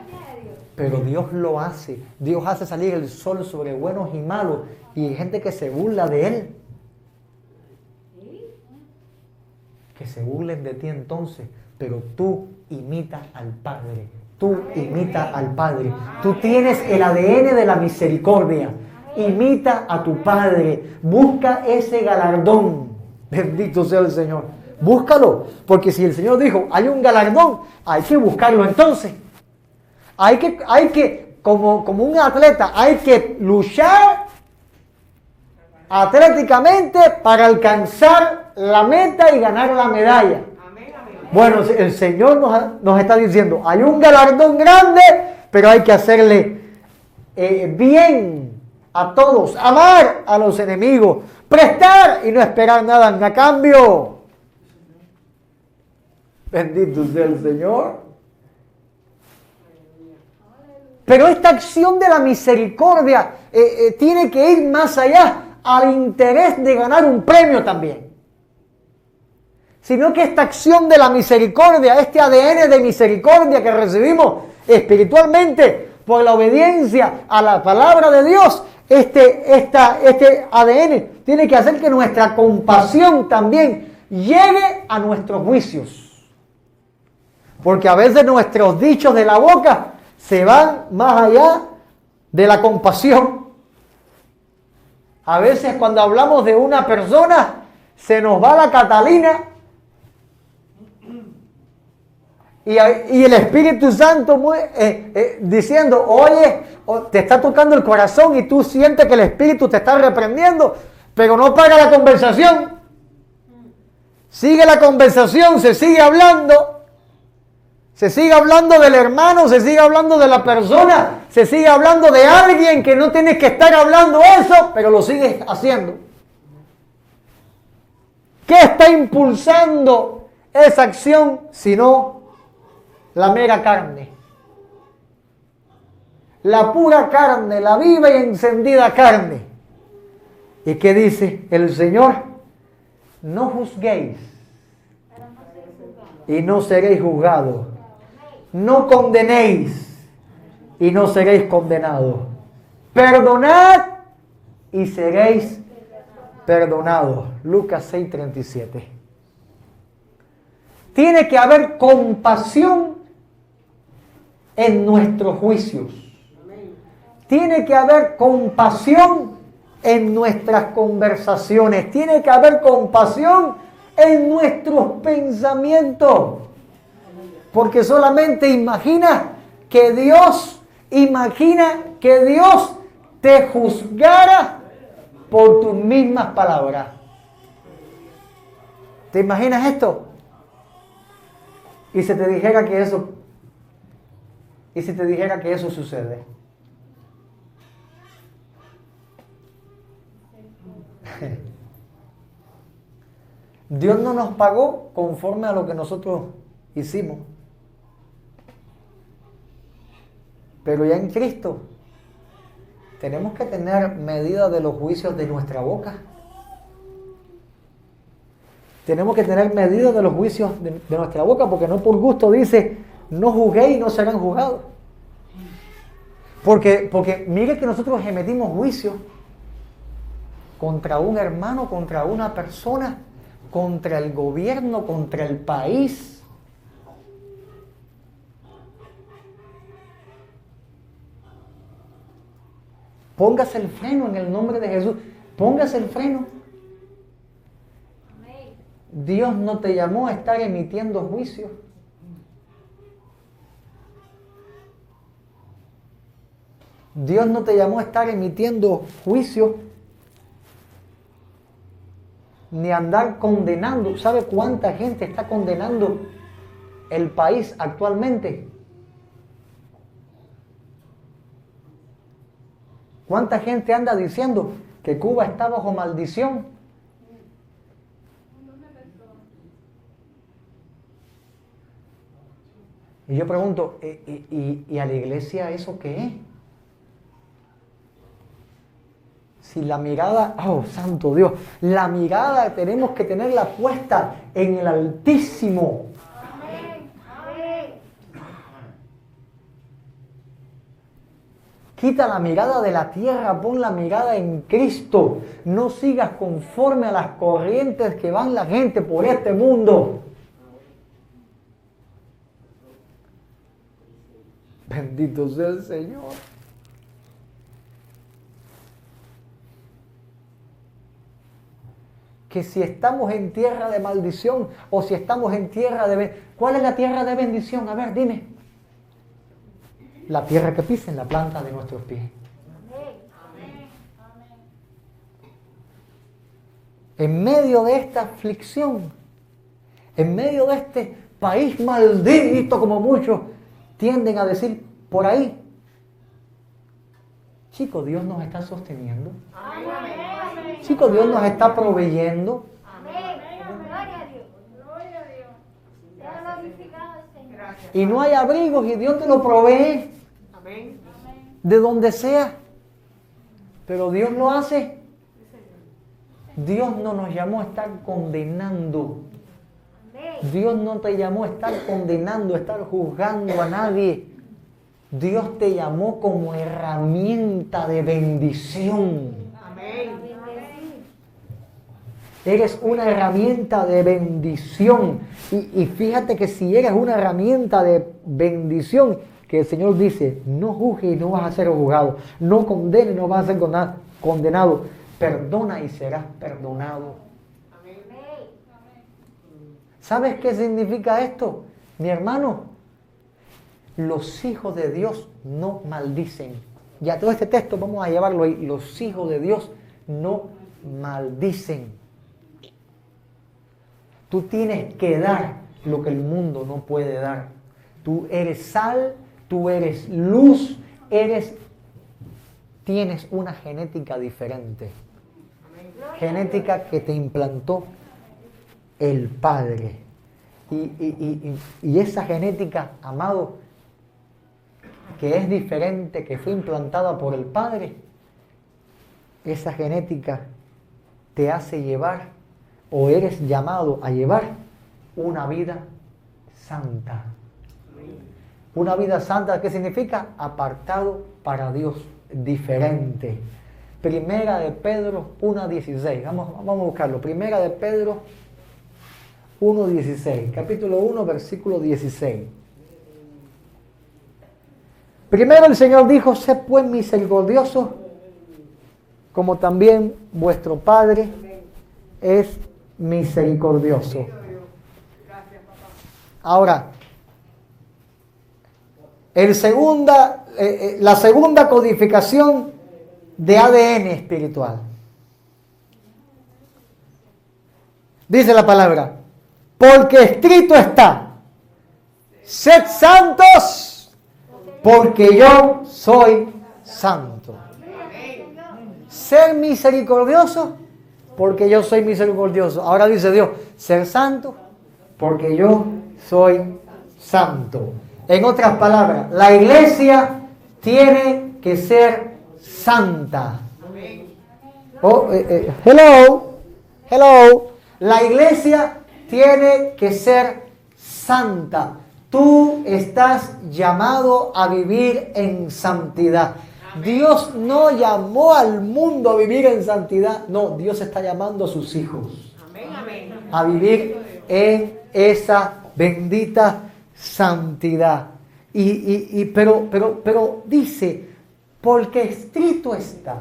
Pero Dios lo hace. Dios hace salir el sol sobre buenos y malos. Y hay gente que se burla de Él. Que se burlen de ti entonces. Pero tú imitas al Padre. Tú imitas al Padre. Tú tienes el ADN de la misericordia. Imita a tu Padre. Busca ese galardón. Bendito sea el Señor. Búscalo. Porque si el Señor dijo, hay un galardón, hay que buscarlo entonces. Hay que como un atleta, hay que luchar atléticamente para alcanzar la meta y ganar la medalla. Bueno, el Señor nos está diciendo, hay un galardón grande, pero hay que hacerle bien a todos, amar a los enemigos, prestar y no esperar nada a cambio. Bendito sea el Señor. Pero esta acción de la misericordia tiene que ir más allá al interés de ganar un premio también. Sino que esta acción de la misericordia, este ADN de misericordia que recibimos espiritualmente por la obediencia a la palabra de Dios, este ADN tiene que hacer que nuestra compasión también llegue a nuestros juicios. Porque a veces nuestros dichos de la boca se van más allá de la compasión. A veces cuando hablamos de una persona, se nos va la Catalina y el Espíritu Santo diciendo, oye, te está tocando el corazón y tú sientes que el Espíritu te está reprendiendo, pero no para la conversación. Sigue la conversación, se sigue hablando. Se sigue hablando del hermano, se sigue hablando de la persona, se sigue hablando de alguien que no tienes que estar hablando eso, pero lo sigues haciendo. ¿Qué está impulsando esa acción sino la mera carne? La pura carne, la viva y encendida carne. ¿Y qué dice el Señor? No juzguéis y no seréis juzgados. No condenéis y no seréis condenados. Perdonad y seréis perdonados. Lucas 6:37. Tiene que haber compasión en nuestros juicios. Tiene que haber compasión en nuestras conversaciones. Tiene que haber compasión en nuestros pensamientos. Porque solamente imagina que Dios te juzgara por tus mismas palabras. ¿Te imaginas esto? Y se te dijera que eso sucede. Dios no nos pagó conforme a lo que nosotros hicimos. Pero ya en Cristo tenemos que tener medida de los juicios de nuestra boca. Tenemos que tener medidas de los juicios de nuestra boca, porque no por gusto dice, no juzguéis y no serán juzgados. Porque mire que nosotros emitimos juicio contra un hermano, contra una persona, contra el gobierno, contra el país. Póngase el freno en el nombre de Jesús. Póngase el freno. Dios no te llamó a estar emitiendo juicios. Dios no te llamó a estar emitiendo juicios ni a andar condenando. ¿Sabe cuánta gente está condenando el país actualmente? ¿Cuánta gente anda diciendo que Cuba está bajo maldición? Y yo pregunto, ¿y a la iglesia eso qué es? Si la mirada, oh santo Dios, la mirada tenemos que tenerla puesta en el Altísimo. Amén. Amén. Quita la mirada de la tierra, pon la mirada en Cristo. No sigas conforme a las corrientes que van la gente por este mundo. Bendito sea el Señor. Que si estamos en tierra de maldición o si estamos en tierra de bendición. ¿Cuál es la tierra de bendición? A ver, dime. La tierra que pisa en la planta de nuestros pies. En medio de esta aflicción, en medio de este país maldito, como muchos tienden a decir por ahí, chicos, Dios nos está sosteniendo. Amén. Chicos, Dios nos está proveyendo. Amén. Gloria a Dios. Gloria a Dios. Sea glorificado el Señor. Y no hay abrigos y Dios te lo provee. Amén. De donde sea. Pero Dios lo hace. Dios no nos llamó a estar condenando. Dios no te llamó a estar condenando, a estar juzgando a nadie. Dios te llamó como herramienta de bendición. Amén. Eres una herramienta de bendición. Y fíjate que si eres una herramienta de bendición, que el Señor dice, no juzgues y no vas a ser juzgado. No condenes y no vas a ser condenado. Perdona y serás perdonado. Amén. ¿Sabes qué significa esto? Mi hermano, los hijos de Dios no maldicen. Ya todo este texto vamos a llevarlo ahí. Los hijos de Dios no maldicen. Tú tienes que dar lo que el mundo no puede dar. Tú eres sal, tú eres luz, tienes una genética diferente. Genética que te implantó el Padre. Y esa genética, amado, que es diferente, que fue implantada por el Padre, esa genética te hace llevar, o eres llamado a llevar, una vida santa. Una vida santa, ¿qué significa? Apartado para Dios, diferente. Primera de Pedro 1:16. Vamos a buscarlo. Primera de Pedro 1:16. Capítulo 1, versículo 16. Primero el Señor dijo, sed pues misericordiosos, como también vuestro Padre es misericordioso. Ahora, la segunda codificación de ADN espiritual. Dice la palabra, porque escrito está, sed santos, porque yo soy santo. Ser misericordioso, porque yo soy misericordioso. Ahora dice Dios, ser santo, porque yo soy santo. En otras palabras, la iglesia tiene que ser santa. Oh, hello. La iglesia tiene que ser santa. Tú estás llamado a vivir en santidad. Dios no llamó al mundo a vivir en santidad. No, Dios está llamando a sus hijos a vivir en esa bendita santidad. Pero dice, porque escrito está.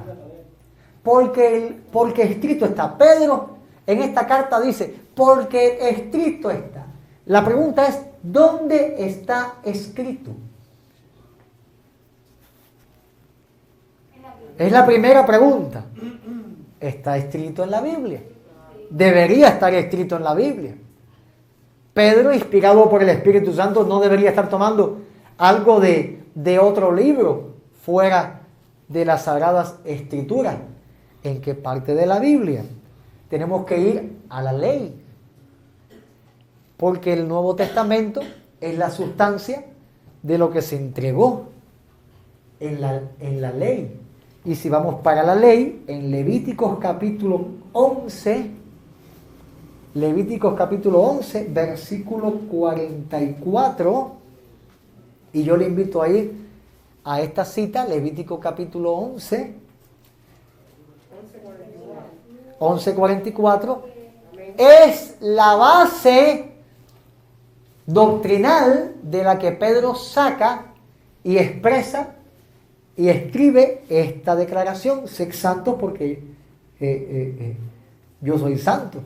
Porque escrito está. Pedro en esta carta dice, porque escrito está. La pregunta es, ¿dónde está escrito? Es la primera pregunta. ¿Está escrito en la Biblia? Debería estar escrito en la Biblia. Pedro, inspirado por el Espíritu Santo, no debería estar tomando algo de otro libro fuera de las Sagradas Escrituras. ¿En qué parte de la Biblia? Tenemos que ir a la ley. Porque el Nuevo Testamento es la sustancia de lo que se entregó en la ley. Y si vamos para la ley, en Levíticos capítulo 11, versículo 44, y yo le invito a ir a esta cita, Levítico capítulo 11:44, es la base doctrinal de la que Pedro saca y expresa y escribe esta declaración: sed santos porque yo soy santo.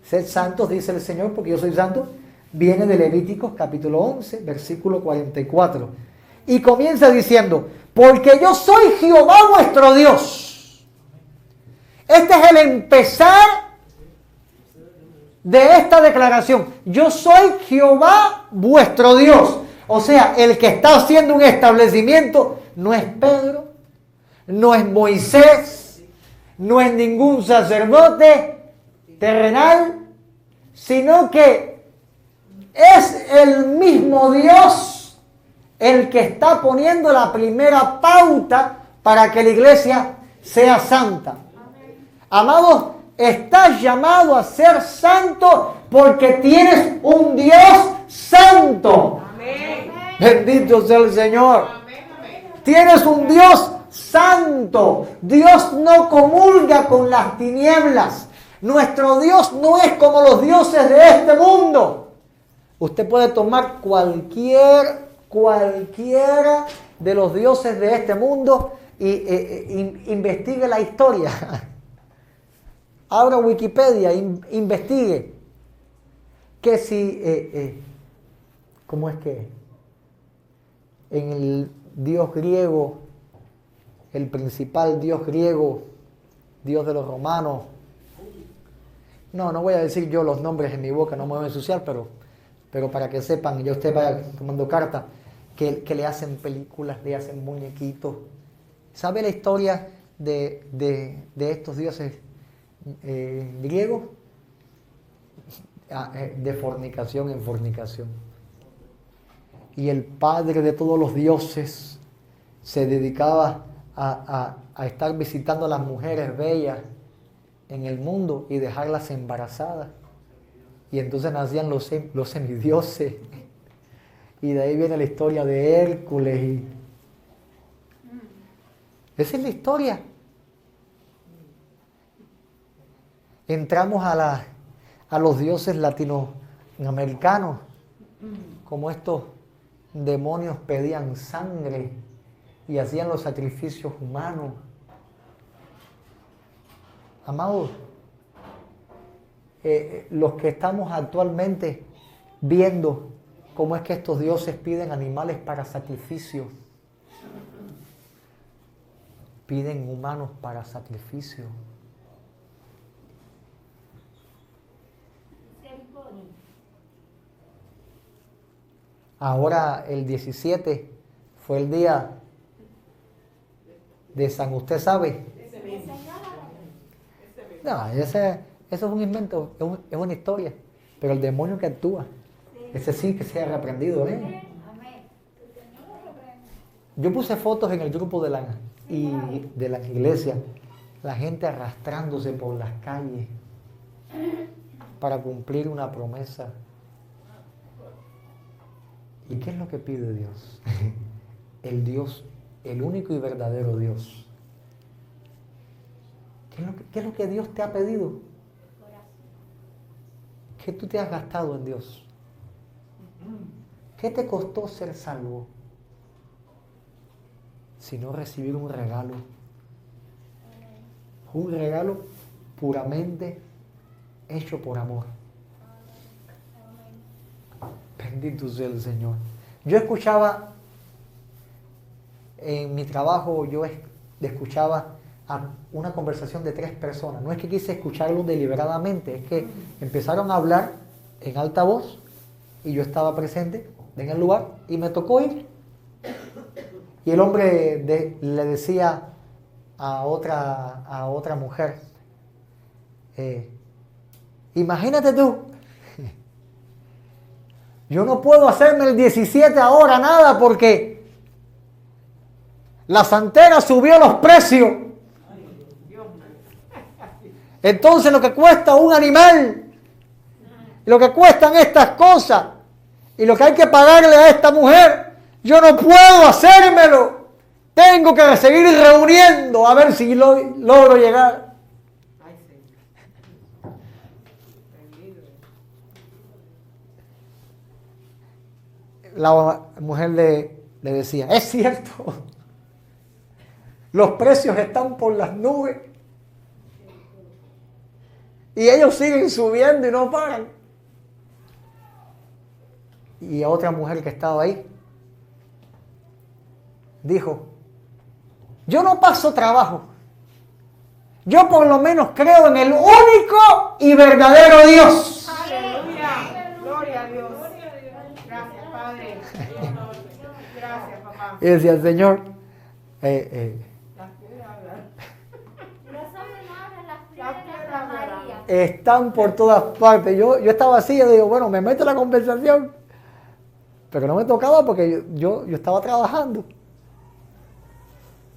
Sed santos, dice el Señor, porque yo soy santo. Viene de Levíticos capítulo 11, versículo 44. Y comienza diciendo, porque yo soy Jehová vuestro Dios. Este es el empezar de esta declaración. Yo soy Jehová vuestro Dios. O sea, el que está haciendo un establecimiento no es Pedro, no es Moisés, no es ningún sacerdote terrenal, sino que es el mismo Dios el que está poniendo la primera pauta para que la iglesia sea santa. Amados, estás llamado a ser santo porque tienes un Dios santo. Bendito sea el Señor. Tienes un Dios santo. Dios no comulga con las tinieblas. Nuestro Dios no es como los dioses de este mundo. Usted puede tomar cualquiera de los dioses de este mundo y investigue la historia. Abra Wikipedia, investigue que si, ¿cómo es que? En el dios griego, el principal dios griego, dios de los romanos. No voy a decir yo los nombres en mi boca, no me voy a ensuciar, pero para que sepan, ya usted vaya tomando carta, que le hacen películas, le hacen muñequitos. ¿Sabe la historia de estos dioses griegos? De fornicación en fornicación. Y el padre de todos los dioses se dedicaba a estar visitando a las mujeres bellas en el mundo y dejarlas embarazadas. Y entonces nacían los semidioses. Y de ahí viene la historia de Hércules. Esa es la historia. Entramos a los dioses latinoamericanos, como estos demonios pedían sangre y hacían los sacrificios humanos. Amados, los que estamos actualmente viendo cómo es que estos dioses piden animales para sacrificio, piden humanos para sacrificio. Ahora el 17 fue el día de San Usted sabe. No, eso es un invento, es una historia. Pero el demonio que actúa, ese sí que sea reprendido, ¿eh? Yo puse fotos en el grupo de la iglesia la gente arrastrándose por las calles para cumplir una promesa. ¿Y qué es lo que pide Dios? Dios, el único y verdadero Dios. ¿Qué es lo que Dios te ha pedido? ¿Qué tú te has gastado en Dios? ¿Qué te costó ser salvo? Si no recibir un regalo. Un regalo puramente hecho por amor. Bendito sea el Señor. Yo escuchaba, en mi trabajo, escuchaba una conversación de 3 personas. No es que quise escucharlo deliberadamente, es que empezaron a hablar en alta voz y yo estaba presente en el lugar y me tocó ir. Y el hombre le decía a otra mujer, imagínate tú, yo no puedo hacerme el 17 ahora nada porque la santera subió los precios. Entonces lo que cuesta un animal, lo que cuestan estas cosas y lo que hay que pagarle a esta mujer, yo no puedo hacérmelo. Tengo que seguir reuniendo a ver si logro llegar. La mujer le decía, es cierto, los precios están por las nubes y ellos siguen subiendo y no paran. Y a otra mujer que estaba ahí dijo, yo no paso trabajo, yo por lo menos creo en el único y verdadero Dios. Aleluya, gloria a Dios. Gracias, Padre. Gracias, papá. Y decía, Señor, están por todas partes. Yo estaba así, yo digo, bueno, me meto en la conversación, pero no me tocaba porque yo estaba trabajando.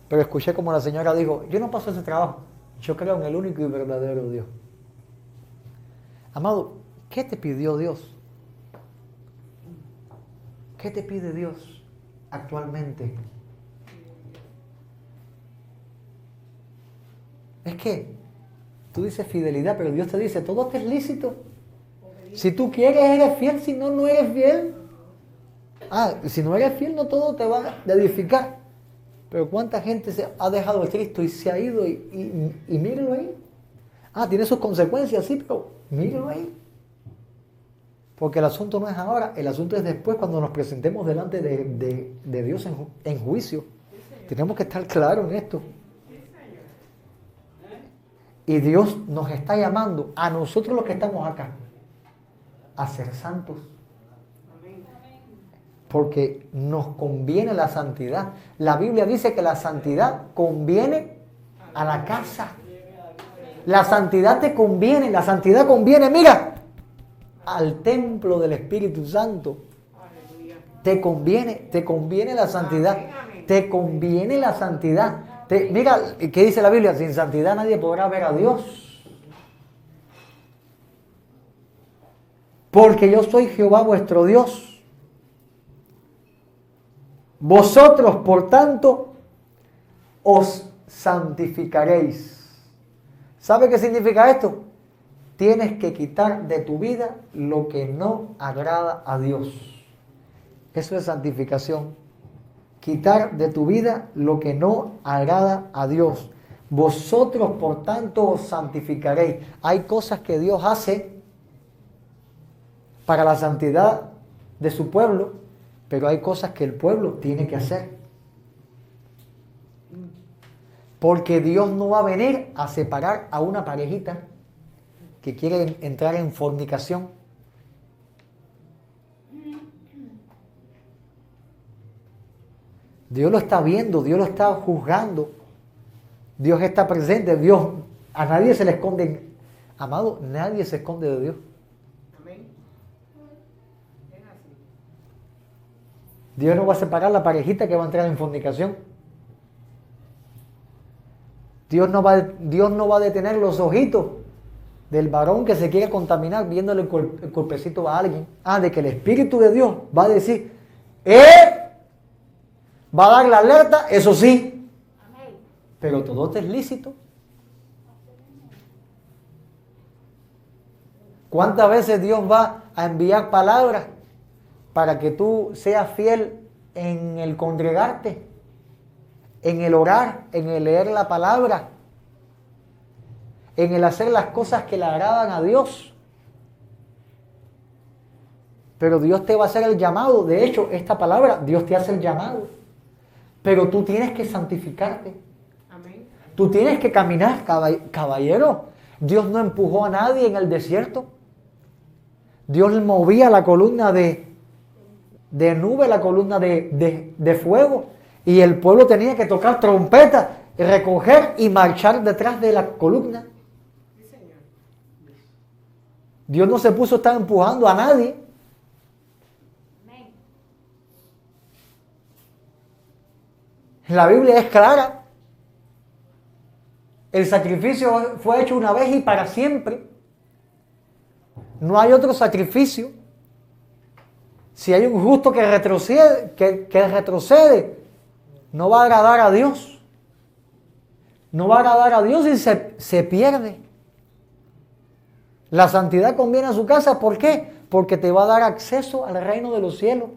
Pero escuché como la señora dijo, yo no paso ese trabajo, yo creo en el único y verdadero Dios. Amado, ¿qué te pidió Dios? ¿Qué te pide Dios actualmente? Es que tú dices fidelidad, pero Dios te dice, todo te es lícito. Si tú quieres, eres fiel, si no, no eres fiel. Si no eres fiel, no todo te va a edificar. Pero ¿cuánta gente se ha dejado de Cristo y se ha ido y míralo ahí? Tiene sus consecuencias, sí, pero míralo ahí. Porque el asunto no es ahora, el asunto es después cuando nos presentemos delante de Dios en juicio. Tenemos que estar claros en esto. Y Dios nos está llamando a nosotros los que estamos acá a ser santos. Porque nos conviene la santidad. La Biblia dice que la santidad conviene a la casa. La santidad te conviene, la santidad conviene, mira, al templo del Espíritu Santo. Te conviene la santidad. Te conviene la santidad. Mira, ¿qué dice la Biblia? Sin santidad nadie podrá ver a Dios. Porque yo soy Jehová vuestro Dios. Vosotros, por tanto, os santificaréis. ¿Sabe qué significa esto? Tienes que quitar de tu vida lo que no agrada a Dios. Eso es santificación. Quitar de tu vida lo que no agrada a Dios. Vosotros, por tanto, os santificaréis. Hay cosas que Dios hace para la santidad de su pueblo, pero hay cosas que el pueblo tiene que hacer. Porque Dios no va a venir a separar a una parejita que quiere entrar en fornicación. Dios lo está viendo, Dios lo está juzgando. Dios está presente, Dios, a nadie se le esconde. Amado, nadie se esconde de Dios. Dios no va a separar la parejita que va a entrar en fornicación. Dios no va a detener los ojitos del varón que se quiere contaminar viéndole el cuerpecito a alguien. De que el Espíritu de Dios va a decir, va a dar la alerta, eso sí. Amén. Pero todo te es lícito. ¿Cuántas veces Dios va a enviar palabras para que tú seas fiel en el congregarte, en el orar, en el leer la palabra, en el hacer las cosas que le agradan a Dios? Pero Dios te va a hacer el llamado. De hecho, esta palabra, Dios te hace el llamado. Pero tú tienes que santificarte. Amén. Tú tienes que caminar, caballero. Dios no empujó a nadie en el desierto. Dios movía la columna de nube, la columna de fuego. Y el pueblo tenía que tocar trompeta, recoger y marchar detrás de la columna. Sí, Señor. Dios no se puso a estar empujando a nadie. Amén. La Biblia es clara. El sacrificio fue hecho una vez y para siempre. No hay otro sacrificio. Si hay un justo que retrocede, no va a agradar a Dios. No va a agradar a Dios y se pierde. La santidad conviene a su casa. ¿Por qué? Porque te va a dar acceso al reino de los cielos.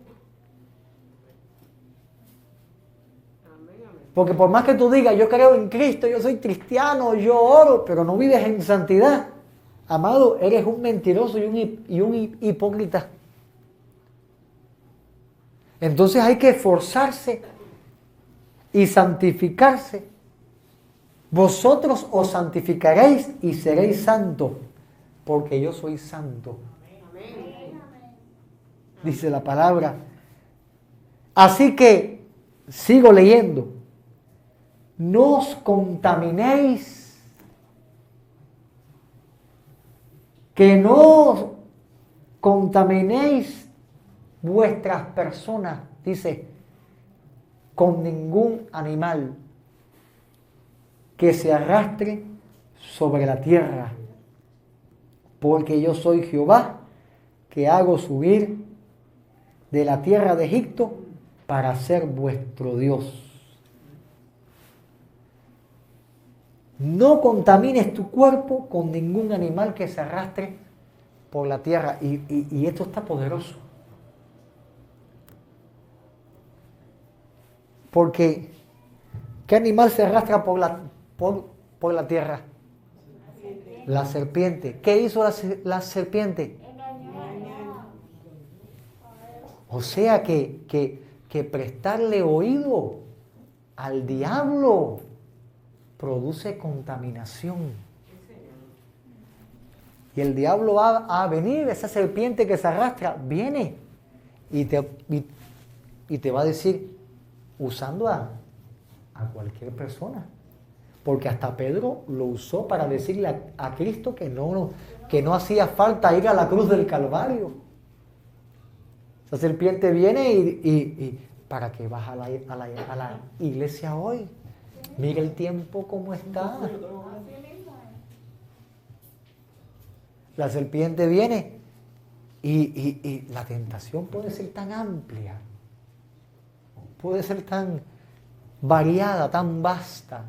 Porque por más que tú digas, yo creo en Cristo, yo soy cristiano, yo oro, pero no vives en santidad, amado, eres un mentiroso y un hipócrita. Entonces hay que esforzarse y santificarse. Vosotros os santificaréis y seréis santos, porque yo soy santo. Dice la palabra. Así que, sigo leyendo. No os contaminéis, que no os contaminéis vuestras personas, dice, con ningún animal que se arrastre sobre la tierra, porque yo soy Jehová, que hago subir de la tierra de Egipto para ser vuestro Dios. No contamines tu cuerpo con ningún animal que se arrastre por la tierra. Y esto está poderoso. Porque, ¿qué animal se arrastra por la tierra? La serpiente. ¿Qué hizo la serpiente? O sea que prestarle oído al diablo produce contaminación. Y el diablo va a venir, esa serpiente que se arrastra, viene y te va a decir, usando a cualquier persona. Porque hasta Pedro lo usó para decirle a Cristo que no hacía falta ir a la cruz del Calvario. Esa serpiente viene y ¿para qué vas a la iglesia hoy? Mira el tiempo como está. La serpiente viene y la tentación puede ser tan amplia, puede ser tan variada, tan vasta.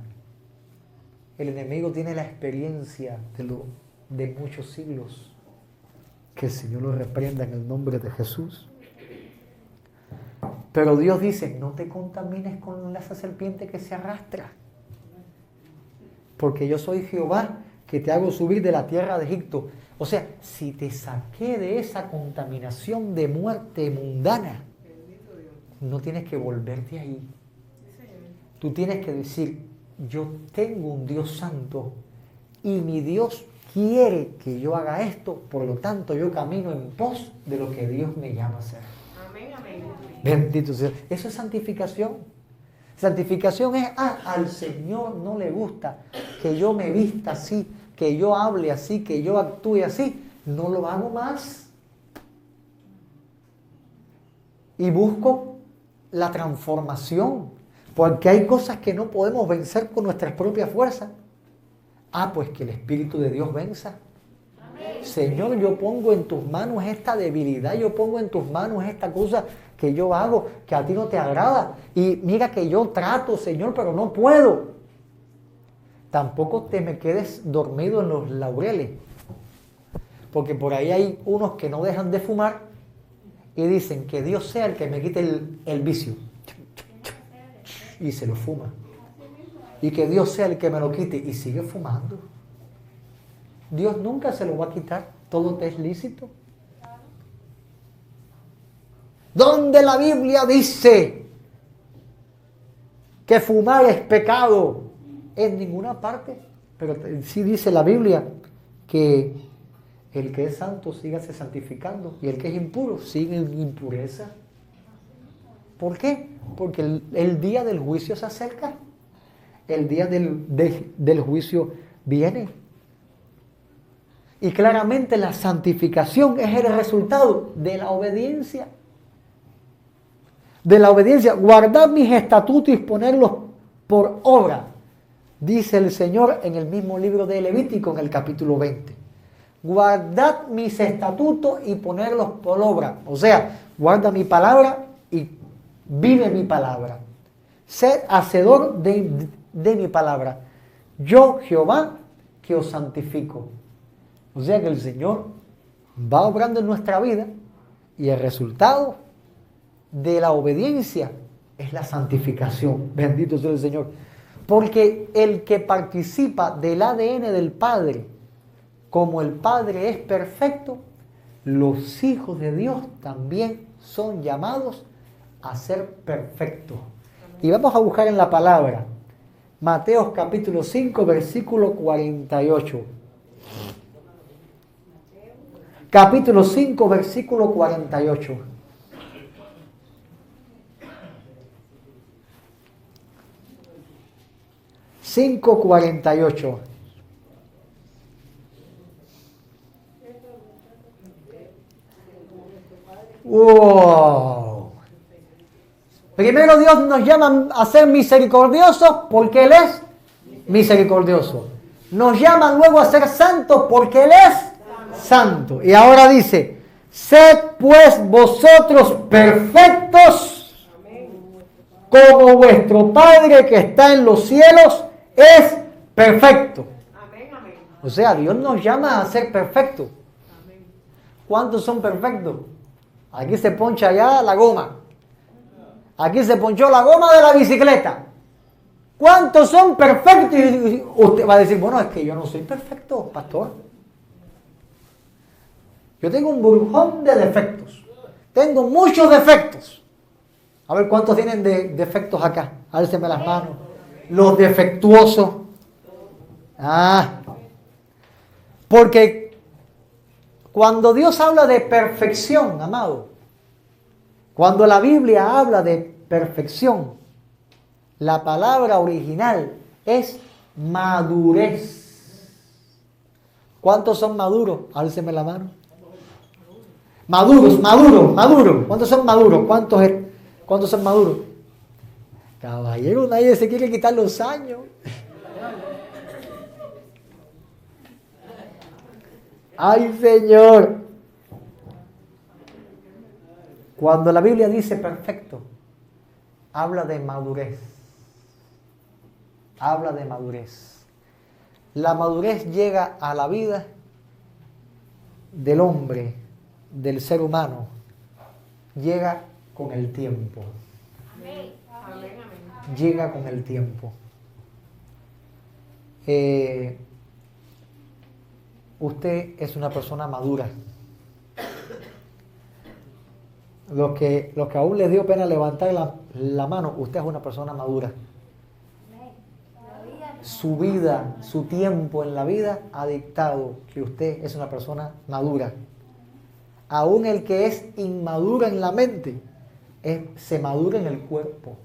El enemigo tiene la experiencia de muchos siglos. Que el Señor lo reprenda en el nombre de Jesús. Pero Dios dice, no te contamines con esa serpiente que se arrastra. Porque yo soy Jehová, que te hago subir de la tierra de Egipto. O sea, si te saqué de esa contaminación de muerte mundana, no tienes que volverte ahí. Tú tienes que decir, yo tengo un Dios santo y mi Dios quiere que yo haga esto, por lo tanto yo camino en pos de lo que Dios me llama a hacer. Amén, amén. Bendito sea. Eso es santificación. Santificación es, al Señor no le gusta que yo me vista así, que yo hable así, que yo actúe así. No lo hago más. Y busco la transformación. Porque hay cosas que no podemos vencer con nuestras propias fuerzas. Pues que el Espíritu de Dios venza. Señor, yo pongo en tus manos esta debilidad, yo pongo en tus manos esta cosa que yo hago, que a ti no te agrada. Y mira que yo trato, Señor, pero no puedo. Tampoco te me quedes dormido en los laureles. Porque por ahí hay unos que no dejan de fumar y dicen que Dios sea el que me quite el vicio. Y se lo fuma. Y que Dios sea el que me lo quite y sigue fumando. Dios nunca se lo va a quitar. Todo te es lícito. ¿Dónde la Biblia dice que fumar es pecado? En ninguna parte. Pero sí dice la Biblia que el que es santo sígase santificando y el que es impuro sigue en impureza. ¿Por qué? Porque el día del juicio se acerca. El día del juicio viene. Y claramente la santificación es el resultado de la obediencia. De la obediencia. Guardar mis estatutos y ponerlos por obra. Dice el Señor en el mismo libro de Levítico, en el capítulo 20. Guardad mis estatutos y ponerlos por obra. O sea, guarda mi palabra y vive mi palabra. Sed hacedor de mi palabra. Yo, Jehová, que os santifico. O sea que el Señor va obrando en nuestra vida y el resultado de la obediencia es la santificación. Bendito sea el Señor. Porque el que participa del ADN del Padre, como el Padre es perfecto, los hijos de Dios también son llamados a ser perfectos. Y vamos a buscar en la palabra Mateo capítulo 5, versículo 48. Capítulo 5, versículo 48. Cinco 48. Wow. Primero Dios nos llama a ser misericordiosos porque Él es misericordioso. Nos llama luego a ser santos porque Él es santo. Y ahora dice, sed pues vosotros perfectos como vuestro Padre que está en los cielos es perfecto. O sea, Dios nos llama a ser perfectos. ¿Cuántos son perfectos? Aquí se poncha ya la goma. Aquí se ponchó la goma de la bicicleta. ¿Cuántos son perfectos? Y usted va a decir, bueno, es que yo no soy perfecto, pastor. Yo tengo un burjón de defectos. Tengo muchos defectos. A ver, ¿cuántos tienen defectos acá? Álceme las manos. Los defectuosos. Porque cuando Dios habla de perfección, amado, cuando la Biblia habla de perfección, la palabra original es madurez. ¿Cuántos son maduros? Álceme la mano. Maduros. ¿Cuántos son maduros? ¿Cuántos son maduros? Caballero, nadie se quiere quitar los años. ¡Ay, Señor! Cuando la Biblia dice perfecto, habla de madurez. Habla de madurez. La madurez llega a la vida del hombre, del ser humano. Llega con el tiempo. Llega con el tiempo. Usted es una persona madura. Los que aún les dio pena levantar la mano, usted es una persona madura. Su vida, su tiempo en la vida ha dictado que usted es una persona madura. Aún el que es inmaduro en la mente, se madura en el cuerpo.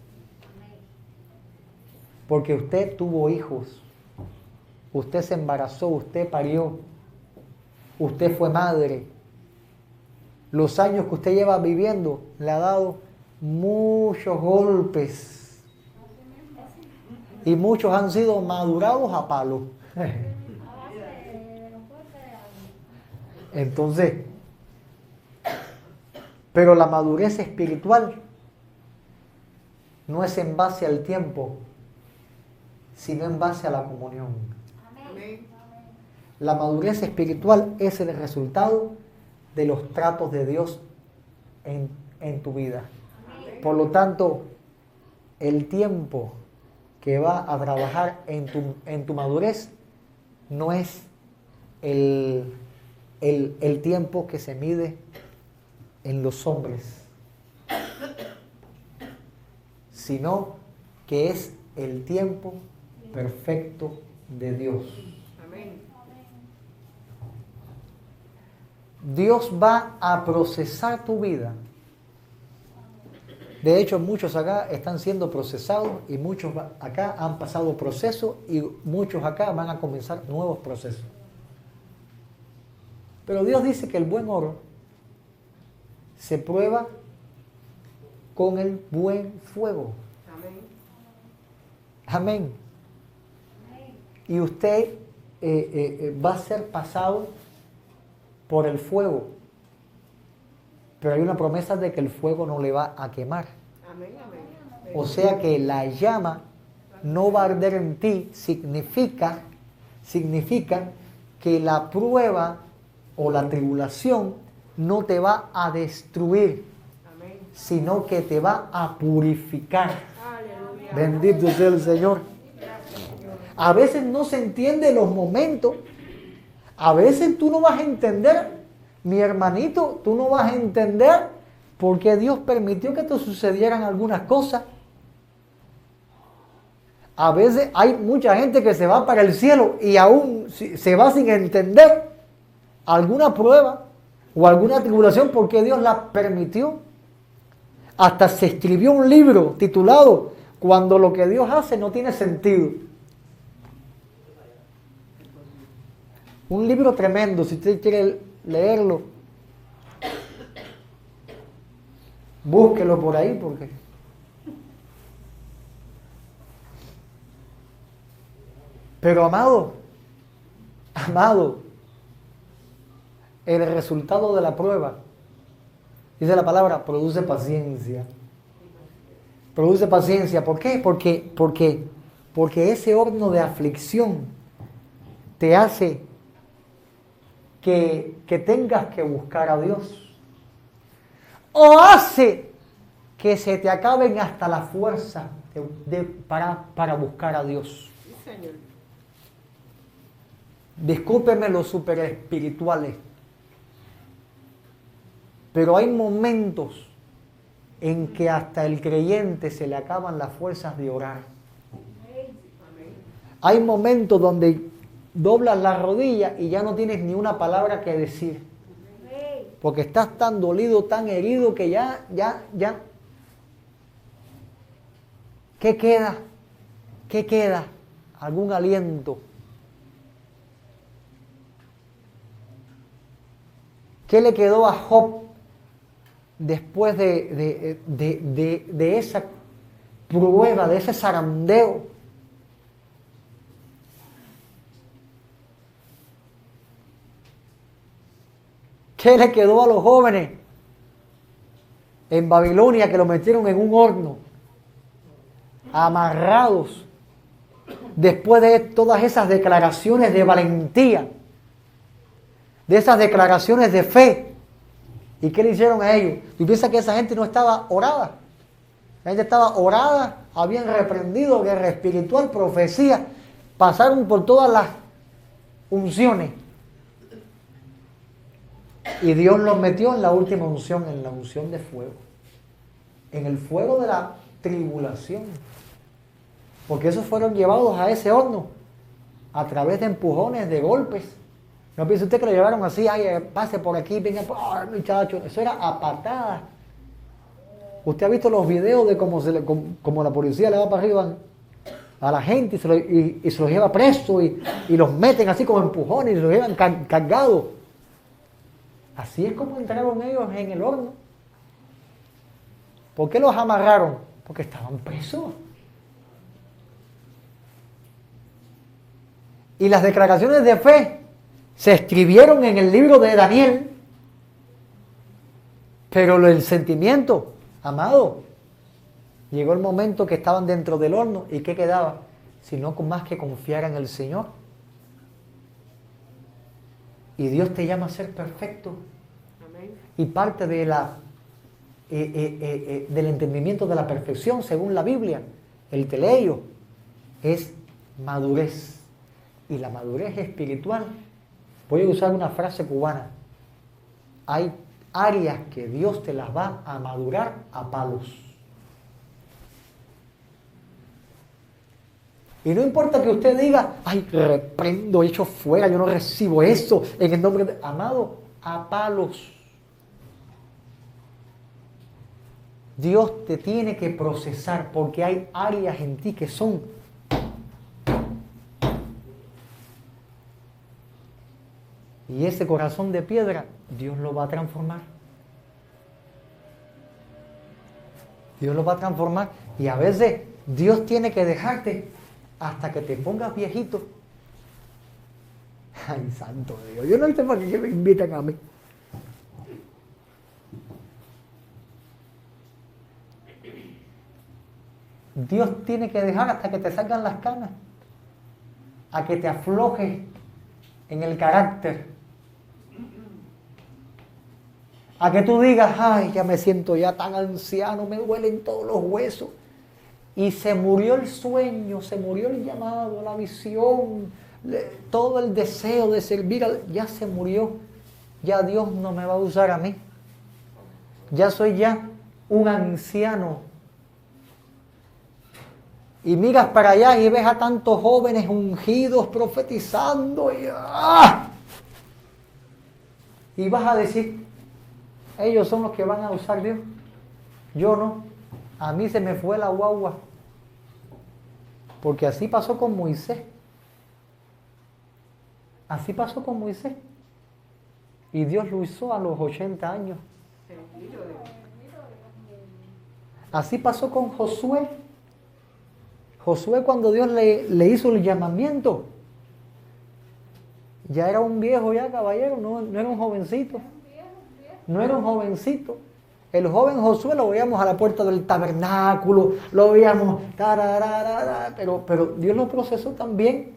Porque usted tuvo hijos, usted se embarazó, usted parió, usted fue madre. Los años que usted lleva viviendo le ha dado muchos golpes Y muchos han sido madurados a palo. Entonces, pero la madurez espiritual no es en base al tiempo, sino en base a la comunión. Amén. La madurez espiritual es el resultado de los tratos de Dios en tu vida. Por lo tanto, el tiempo que va a trabajar en tu madurez no es el tiempo que se mide en los hombres, sino que es el tiempo perfecto de Dios. Amén. Dios va a procesar tu vida. De hecho, muchos acá están siendo procesados y muchos acá han pasado procesos y muchos acá van a comenzar nuevos procesos. Pero Dios dice que el buen oro se prueba con el buen fuego. Amén. Amén. Y usted va a ser pasado por el fuego. Pero hay una promesa de que el fuego no le va a quemar. Amén. Amén. O sea que la llama no va a arder en ti, significa que la prueba o la tribulación no te va a destruir, Amén. sino que te va a purificar. Aleluya. Bendito sea el Señor. A veces no se entiende los momentos. A veces tú no vas a entender, mi hermanito, tú no vas a entender por qué Dios permitió que te sucedieran algunas cosas. A veces hay mucha gente que se va para el cielo y aún se va sin entender alguna prueba o alguna tribulación porque Dios la permitió. Hasta se escribió un libro titulado Cuando lo que Dios hace no tiene sentido. Un libro tremendo, si usted quiere leerlo, búsquelo por ahí porque... Pero amado, el resultado de la prueba, dice la palabra, produce paciencia. Produce paciencia. ¿Por qué? Porque ese horno de aflicción te hace que tengas que buscar a Dios. O hace que se te acaben hasta la fuerza para buscar a Dios. Sí, Señor. Discúlpeme los super espirituales, pero hay momentos en que hasta el creyente se le acaban las fuerzas de orar. Hay momentos donde doblas la rodilla y ya no tienes ni una palabra que decir, porque estás tan dolido, tan herido que ya. ¿Qué queda? ¿Qué queda? ¿Algún aliento? ¿Qué le quedó a Job después de esa prueba, de ese zarandeo? ¿Qué le quedó a los jóvenes en Babilonia que lo metieron en un horno, amarrados, después de todas esas declaraciones de valentía, de esas declaraciones de fe? ¿Y qué le hicieron a ellos? ¿Tú piensas que esa gente no estaba orada? La gente estaba orada, habían reprendido guerra espiritual, profecía, pasaron por todas las unciones. Y Dios los metió en la última unción, en la unción de fuego. En el fuego de la tribulación. Porque esos fueron llevados a ese horno a través de empujones, de golpes. No piense usted que lo llevaron así, ay, pase por aquí, venga, muchacho. Eso era a patadas. Usted ha visto los videos de cómo la policía le va para arriba a la gente y se los lleva preso y los meten así como empujones y se los llevan cargados. Así es como entraron ellos en el horno. ¿Por qué los amarraron? Porque estaban presos. Y las declaraciones de fe se escribieron en el libro de Daniel. Pero el sentimiento, amado, llegó el momento que estaban dentro del horno. ¿Y qué quedaba? Sino con más que confiar en el Señor. Y Dios te llama a ser perfecto. Amén. Y parte de del entendimiento de la perfección, según la Biblia, el teleio, es madurez. Y la madurez espiritual, voy a usar una frase cubana, hay áreas que Dios te las va a madurar a palos. Y no importa que usted diga, ay, reprendo, echo fuera, yo no recibo eso en el nombre de... Amado, a palos. Dios te tiene que procesar porque hay áreas en ti que son... Y ese corazón de piedra, Dios lo va a transformar. Dios lo va a transformar. Y a veces Dios tiene que dejarte hasta que te pongas viejito. Ay, santo Dios. Yo no sé para qué me invitan a mí. Dios tiene que dejar hasta que te salgan las canas. A que te aflojes en el carácter. A que tú digas, ay, ya me siento ya tan anciano, me duelen todos los huesos. Y se murió el sueño, se murió el llamado, la visión, todo el deseo de servir, ya se murió. Ya Dios no me va a usar a mí. Ya soy ya un anciano. Y miras para allá y ves a tantos jóvenes ungidos profetizando y vas a decir, ellos son los que van a usar Dios. Yo no. A mí se me fue la guagua. Porque así pasó con Moisés. Así pasó con Moisés. Y Dios lo usó a los 80 años. Así pasó con Josué. Josué, cuando Dios le hizo el llamamiento, ya era un viejo ya, caballero, no era un jovencito. No era un jovencito. El joven Josué lo veíamos a la puerta del tabernáculo, lo veíamos, pero Dios lo procesó también.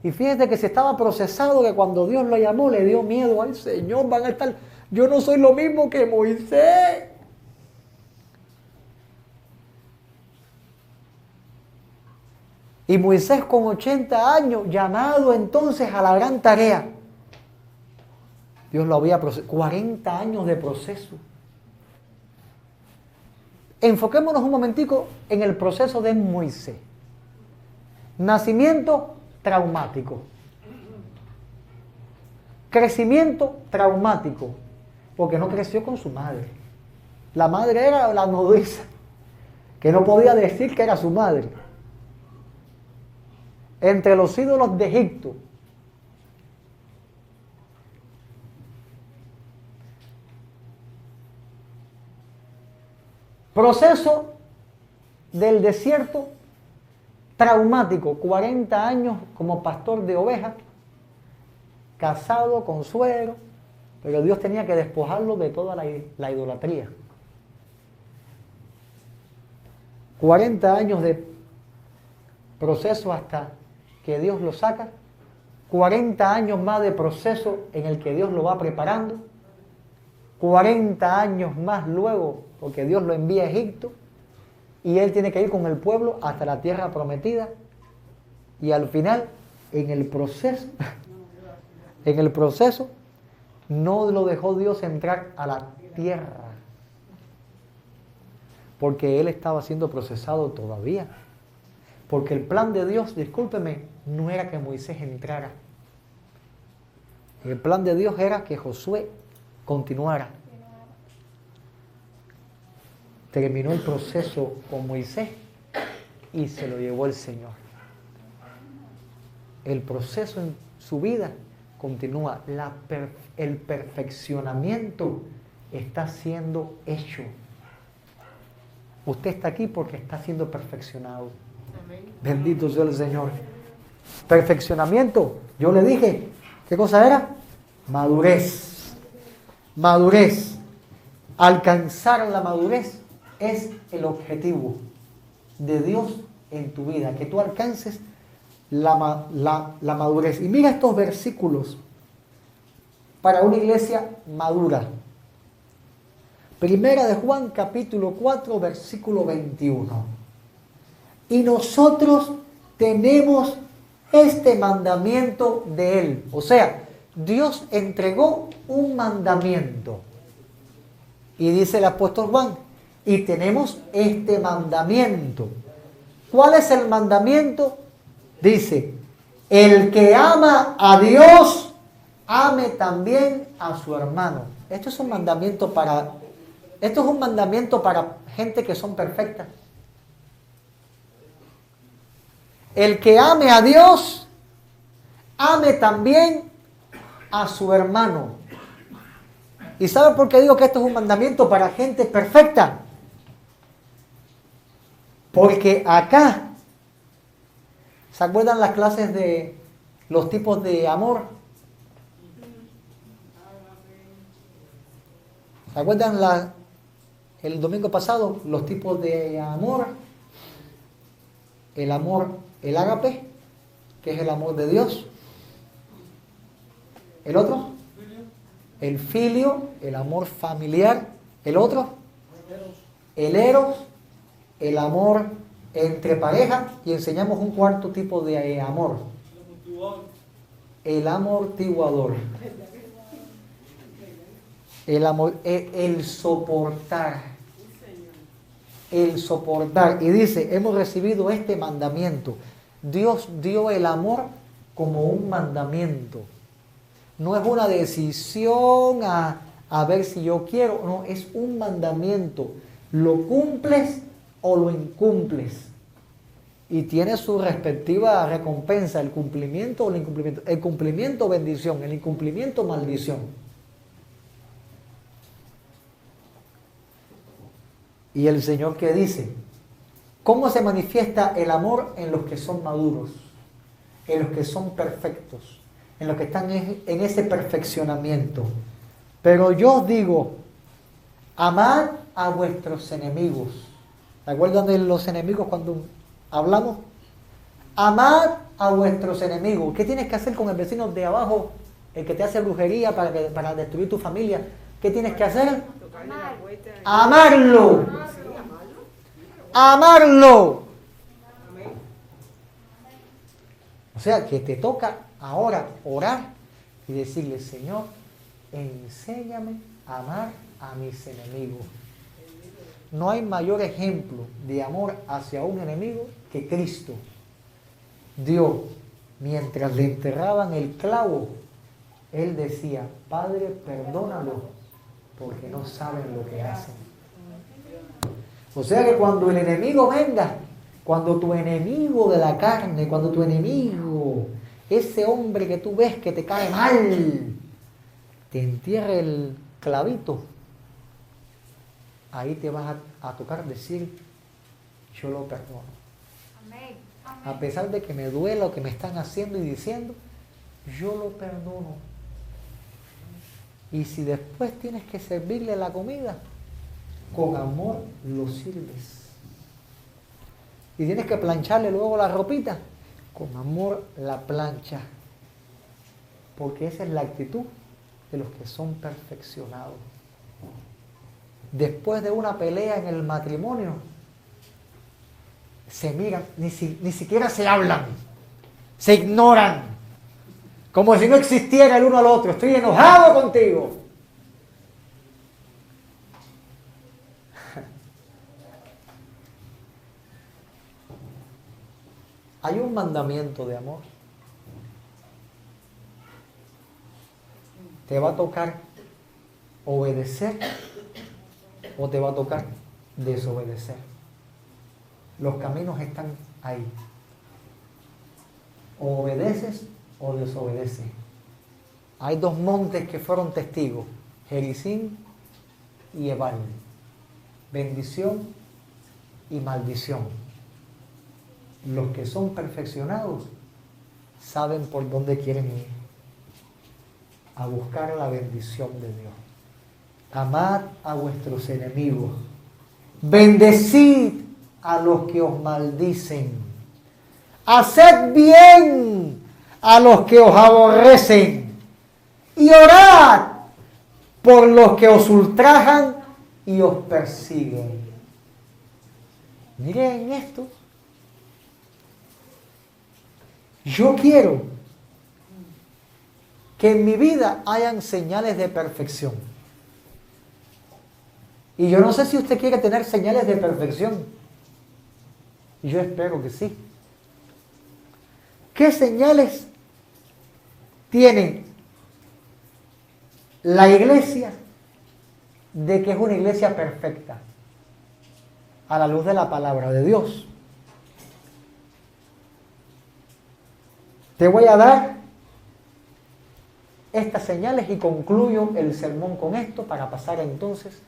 Y fíjate que si estaba procesado, que cuando Dios lo llamó le dio miedo. Ay, Señor, van a estar, yo no soy lo mismo que Moisés. Y Moisés con 80 años, llamado entonces a la gran tarea. Dios lo había procesado, 40 años de proceso. Enfoquémonos un momentico en el proceso de Moisés. Nacimiento traumático. Crecimiento traumático, porque no creció con su madre. La madre era la nodriza, que no podía decir que era su madre. Entre los ídolos de Egipto. Proceso del desierto traumático, 40 años como pastor de ovejas, casado con suegro, pero Dios tenía que despojarlo de toda la idolatría. 40 años de proceso hasta que Dios lo saca, 40 años más de proceso en el que Dios lo va preparando, 40 años más luego, porque Dios lo envía a Egipto, y él tiene que ir con el pueblo hasta la tierra prometida, y al final, en el proceso, no lo dejó Dios entrar a la tierra, porque él estaba siendo procesado todavía. Porque el plan de Dios, discúlpeme, no era que Moisés entrara. El plan de Dios era que Josué continuara. Terminó el proceso con Moisés y se lo llevó el Señor. El proceso en su vida continúa. El perfeccionamiento está siendo hecho. Usted está aquí porque está siendo perfeccionado. Amén. Bendito sea el Señor. Perfeccionamiento. Yo le dije, ¿qué cosa era? Madurez. Madurez. Alcanzar la madurez es el objetivo de Dios en tu vida, que tú alcances la madurez. Y mira estos versículos para una iglesia madura. Primera de Juan, capítulo 4, versículo 21. Y nosotros tenemos este mandamiento de Él. O sea, Dios entregó un mandamiento. Y dice el apóstol Juan, y tenemos este mandamiento. ¿Cuál es el mandamiento? Dice, el que ama a Dios, ame también a su hermano. Esto es un mandamiento para gente que son perfectas. El que ame a Dios, ame también a su hermano. ¿Y sabe por qué digo que esto es un mandamiento para gente perfecta? Porque acá, ¿se acuerdan las clases de los tipos de amor? ¿Se acuerdan el domingo pasado los tipos de amor? El amor, el ágape, que es el amor de Dios. El otro, el filio, el amor familiar. El otro, el eros, el amor entre pareja. Y enseñamos un cuarto tipo de amor, el amortiguador. El amor, el soportar. El soportar. Y dice, hemos recibido este mandamiento. Dios dio el amor como un mandamiento. No es una decisión a ver si yo quiero. No, es un mandamiento. Lo cumples o lo incumples. Y tiene su respectiva recompensa, el cumplimiento o el incumplimiento. El cumplimiento, bendición. El incumplimiento, maldición. Y el Señor, ¿qué dice? ¿Cómo se manifiesta el amor en los que son maduros? En los que son perfectos, en los que están en ese perfeccionamiento. Pero yo os digo, amad a vuestros enemigos. ¿Se acuerdan de los enemigos cuando hablamos? Amad a vuestros enemigos. ¿Qué tienes que hacer con el vecino de abajo, el que te hace brujería para destruir tu familia? ¿Qué tienes que hacer? Amarlo. Amarlo. O sea que te toca ahora orar y decirle, Señor, enséñame a amar a mis enemigos. No hay mayor ejemplo de amor hacia un enemigo que Cristo. Dios, mientras le enterraban el clavo, Él decía, Padre, perdónalo, porque no saben lo que hacen. O sea que cuando el enemigo venga, cuando tu enemigo de la carne, cuando tu enemigo, ese hombre que tú ves que te cae mal, te entierre el clavito, ahí te vas a tocar decir, yo lo perdono. Amén. A pesar de que me duela lo que me están haciendo y diciendo, yo lo perdono. Y si después tienes que servirle la comida, con amor lo sirves. Y tienes que plancharle luego la ropita, con amor la plancha. Porque esa es la actitud de los que son perfeccionados. Después de una pelea en el matrimonio, se miran, ni siquiera se hablan, se ignoran. Como si no existiera el uno al otro. Estoy enojado contigo. Hay un mandamiento de amor. Te va a tocar obedecer o te va a tocar desobedecer. Los caminos están ahí. O obedeces o desobedece. Hay dos montes que fueron testigos, Gerizim y Ebal. Bendición y maldición. Los que son perfeccionados saben por dónde quieren ir. A buscar la bendición de Dios. Amad a vuestros enemigos. Bendecid a los que os maldicen. Haced bien a los que os aborrecen. Y orad por los que os ultrajan y os persiguen. Miren esto. Yo quiero que en mi vida hayan señales de perfección. Y yo no sé si usted quiere tener señales de perfección. Yo espero que sí. ¿Qué señales tiene la iglesia de que es una iglesia perfecta? A la luz de la palabra de Dios. Te voy a dar estas señales y concluyo el sermón con esto para pasar entonces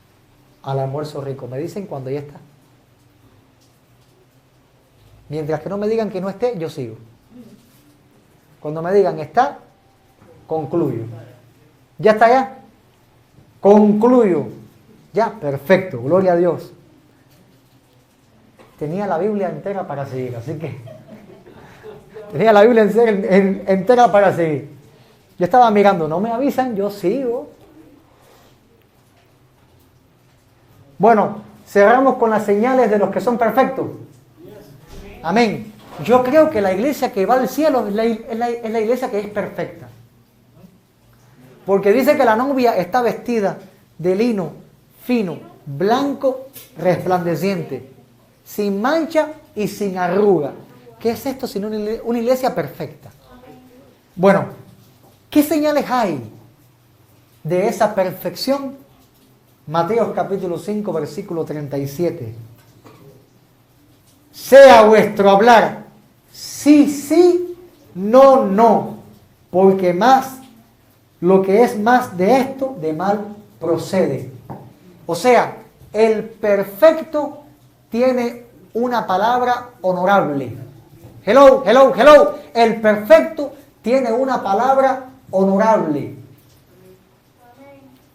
al almuerzo rico. Me dicen cuando ya está. Mientras que no me digan que no esté, yo sigo. Cuando me digan está, concluyo. ¿Ya está ya? Concluyo. Ya, perfecto, gloria a Dios. Tenía la Biblia entera para seguir, así que tenía la Biblia entera para seguir. Yo estaba mirando, no me avisan, yo sigo. Bueno, cerramos con las señales de los que son perfectos. Amén. Yo creo que la iglesia que va al cielo es la iglesia que es perfecta. Porque dice que la novia está vestida de lino fino, blanco, resplandeciente, sin mancha y sin arruga. ¿Qué es esto sino una iglesia perfecta? Bueno, ¿qué señales hay de esa perfección? Mateo capítulo 5, versículo 37. Sea vuestro hablar sí, sí, no, no, porque más, lo que es más de esto, de mal procede. O sea, el perfecto tiene una palabra honorable. Hello, hello, hello. El perfecto tiene una palabra honorable.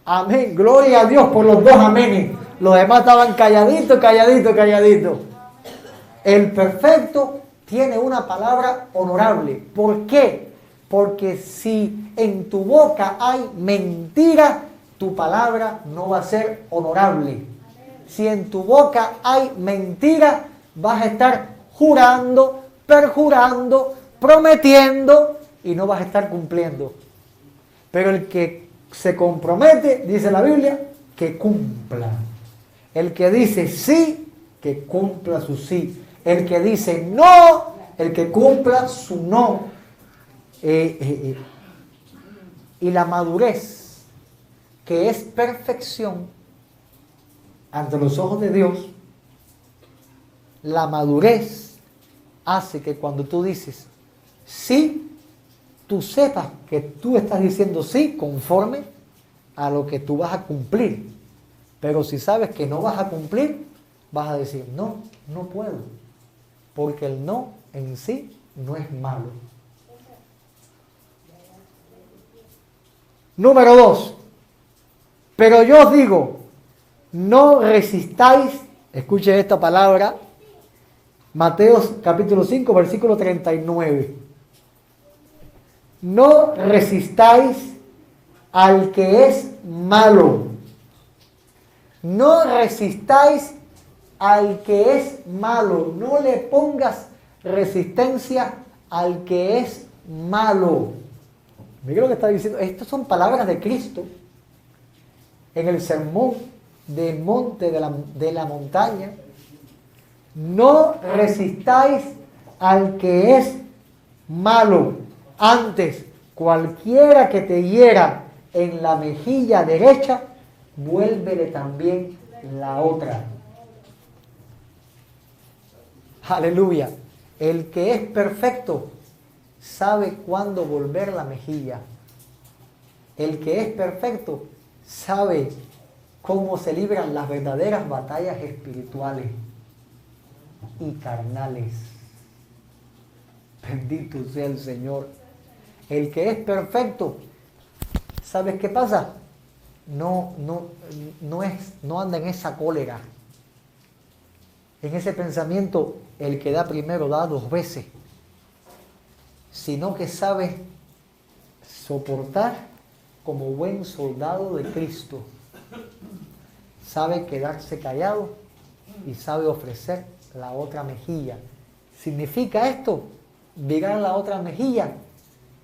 Amén. Gloria a Dios por los dos amenes. Los demás estaban calladitos, calladitos, calladitos. El perfecto tiene una palabra honorable. ¿Por qué? Porque si en tu boca hay mentira, tu palabra no va a ser honorable. Si en tu boca hay mentira, vas a estar jurando, perjurando, prometiendo y no vas a estar cumpliendo. Pero el que se compromete, dice la Biblia, que cumpla. El que dice sí, que cumpla su sí. El que dice no, el que cumpla su no. Y la madurez, que es perfección ante los ojos de Dios, la madurez hace que cuando tú dices sí, tú sepas que tú estás diciendo sí conforme a lo que tú vas a cumplir. Pero si sabes que no vas a cumplir, vas a decir no, no puedo. Porque el no en sí no es malo. Número 2. Pero yo os digo, no resistáis, escuche esta palabra, Mateo capítulo 5, versículo 39. No resistáis al que es malo. No resistáis al que es malo. No le pongas resistencia al que es malo. Mira lo que está diciendo. Estas son palabras de Cristo en el sermón del monte de la montaña. No resistáis al que es malo. Antes, cualquiera que te hiera en la mejilla derecha, vuélvele también la otra. Aleluya. El que es perfecto sabe cuándo volver la mejilla. El que es perfecto sabe cómo se libran las verdaderas batallas espirituales y carnales. Bendito sea el Señor. El que es perfecto, ¿sabes qué pasa? No anda en esa cólera, en ese pensamiento, el que da primero da dos veces, sino que sabe soportar como buen soldado de Cristo, sabe quedarse callado y sabe ofrecer la otra mejilla. ¿Significa esto? Virar la otra mejilla,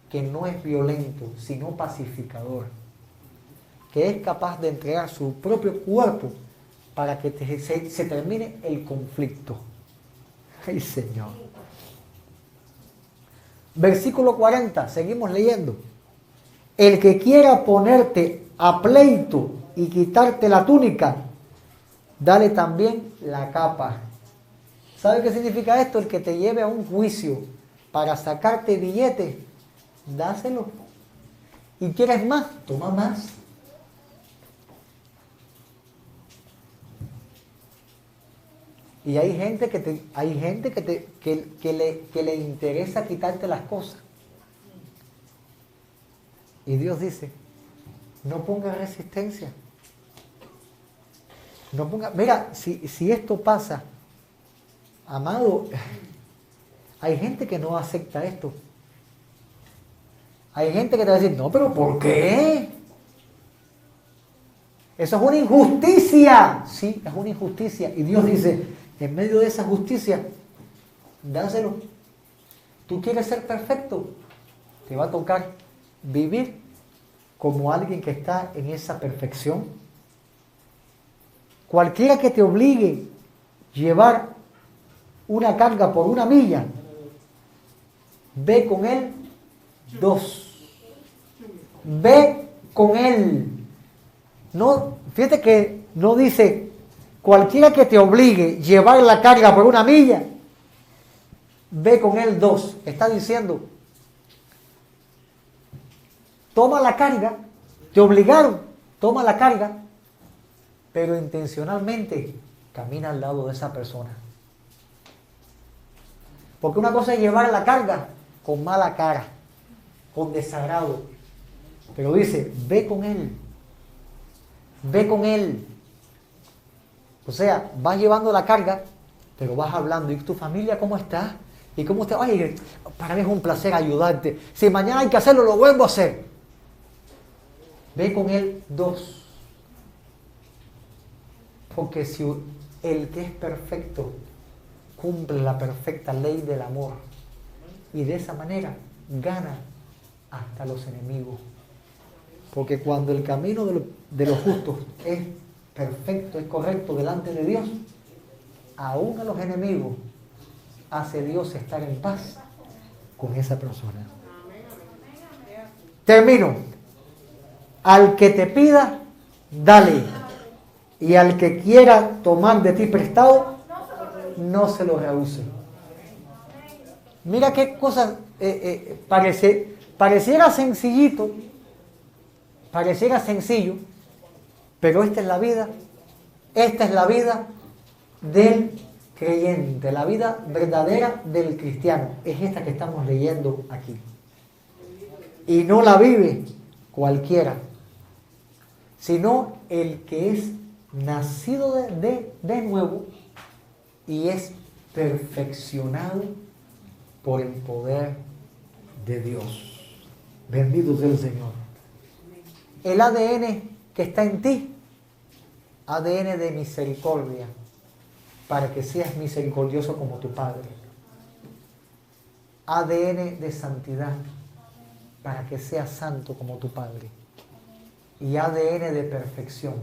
que no es violento, sino pacificador, que es capaz de entregar su propio cuerpo para que se termine el conflicto. ¡Ay, Señor! Versículo 40, seguimos leyendo. El que quiera ponerte a pleito y quitarte la túnica, dale también la capa. ¿Sabe qué significa esto? El que te lleve a un juicio para sacarte billete, dáselo. ¿Y quieres más? Toma más. Y hay gente que le interesa quitarte las cosas. Y Dios dice, no ponga resistencia. No ponga, mira, si esto pasa, amado, hay gente que no acepta esto. Hay gente que te va a decir, no, pero ¿por qué? Eso es una injusticia. Sí, es una injusticia. Y Dios dice, en medio de esa justicia, dáselo. Tú quieres ser perfecto, te va a tocar vivir como alguien que está en esa perfección. Cualquiera que te obligue a llevar una carga por una milla, ve con él 2. Ve con él. No, fíjate que no dice cualquiera que te obligue a llevar la carga por una milla, ve con él 2. Está diciendo, toma la carga, te obligaron, toma la carga, pero intencionalmente camina al lado de esa persona. Porque una cosa es llevar la carga con mala cara, con desagrado, pero dice, ve con él, ve con él. O sea, vas llevando la carga, pero vas hablando. ¿Y tu familia cómo está? ¿Y cómo está? Oye, para mí es un placer ayudarte. Si mañana hay que hacerlo, lo vuelvo a hacer. Ve con él 2. Porque si el que es perfecto cumple la perfecta ley del amor, y de esa manera gana hasta los enemigos. Porque cuando el camino de los justos es perfecto, es correcto delante de Dios, aún a los enemigos hace Dios estar en paz con esa persona. Termino. Al que te pida, dale. Y al que quiera tomar de ti prestado, no se lo rehúse. Mira qué cosa pareciera sencillito, pareciera sencillo, pero esta es la vida del creyente, la vida verdadera del cristiano. Es esta que estamos leyendo aquí. Y no la vive cualquiera, sino el que es nacido de nuevo y es perfeccionado por el poder de Dios. Bendito sea el Señor. El ADN que está en ti, ADN de misericordia, para que seas misericordioso como tu Padre. ADN de santidad, para que seas santo como tu Padre. Y ADN de perfección,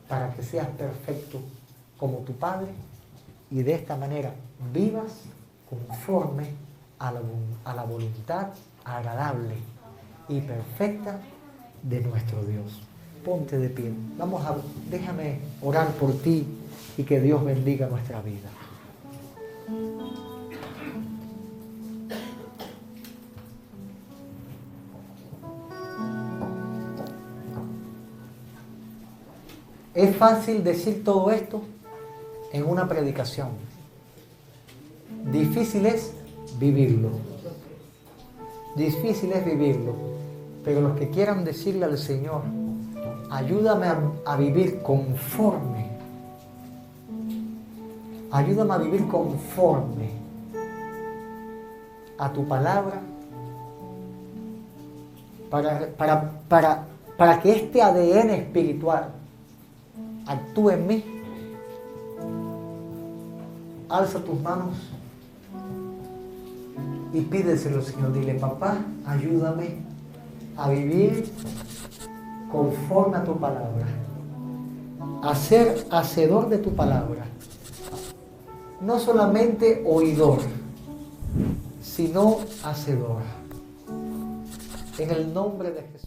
para que seas perfecto como tu Padre, y de esta manera vivas conforme a la voluntad agradable y perfecta de nuestro Dios. Ponte de pie. Déjame orar por ti y que Dios bendiga nuestra vida. Es fácil decir todo esto en una predicación. Difícil es vivirlo. Difícil es vivirlo, pero los que quieran decirle al Señor, ayúdame a vivir conforme. Ayúdame a vivir conforme a tu palabra, para que este ADN espiritual actúe en mí. Alza tus manos y pídeselo, Señor. Dile, papá, ayúdame a vivir conforme a tu palabra, a ser hacedor de tu palabra, no solamente oidor, sino hacedor. En el nombre de Jesús.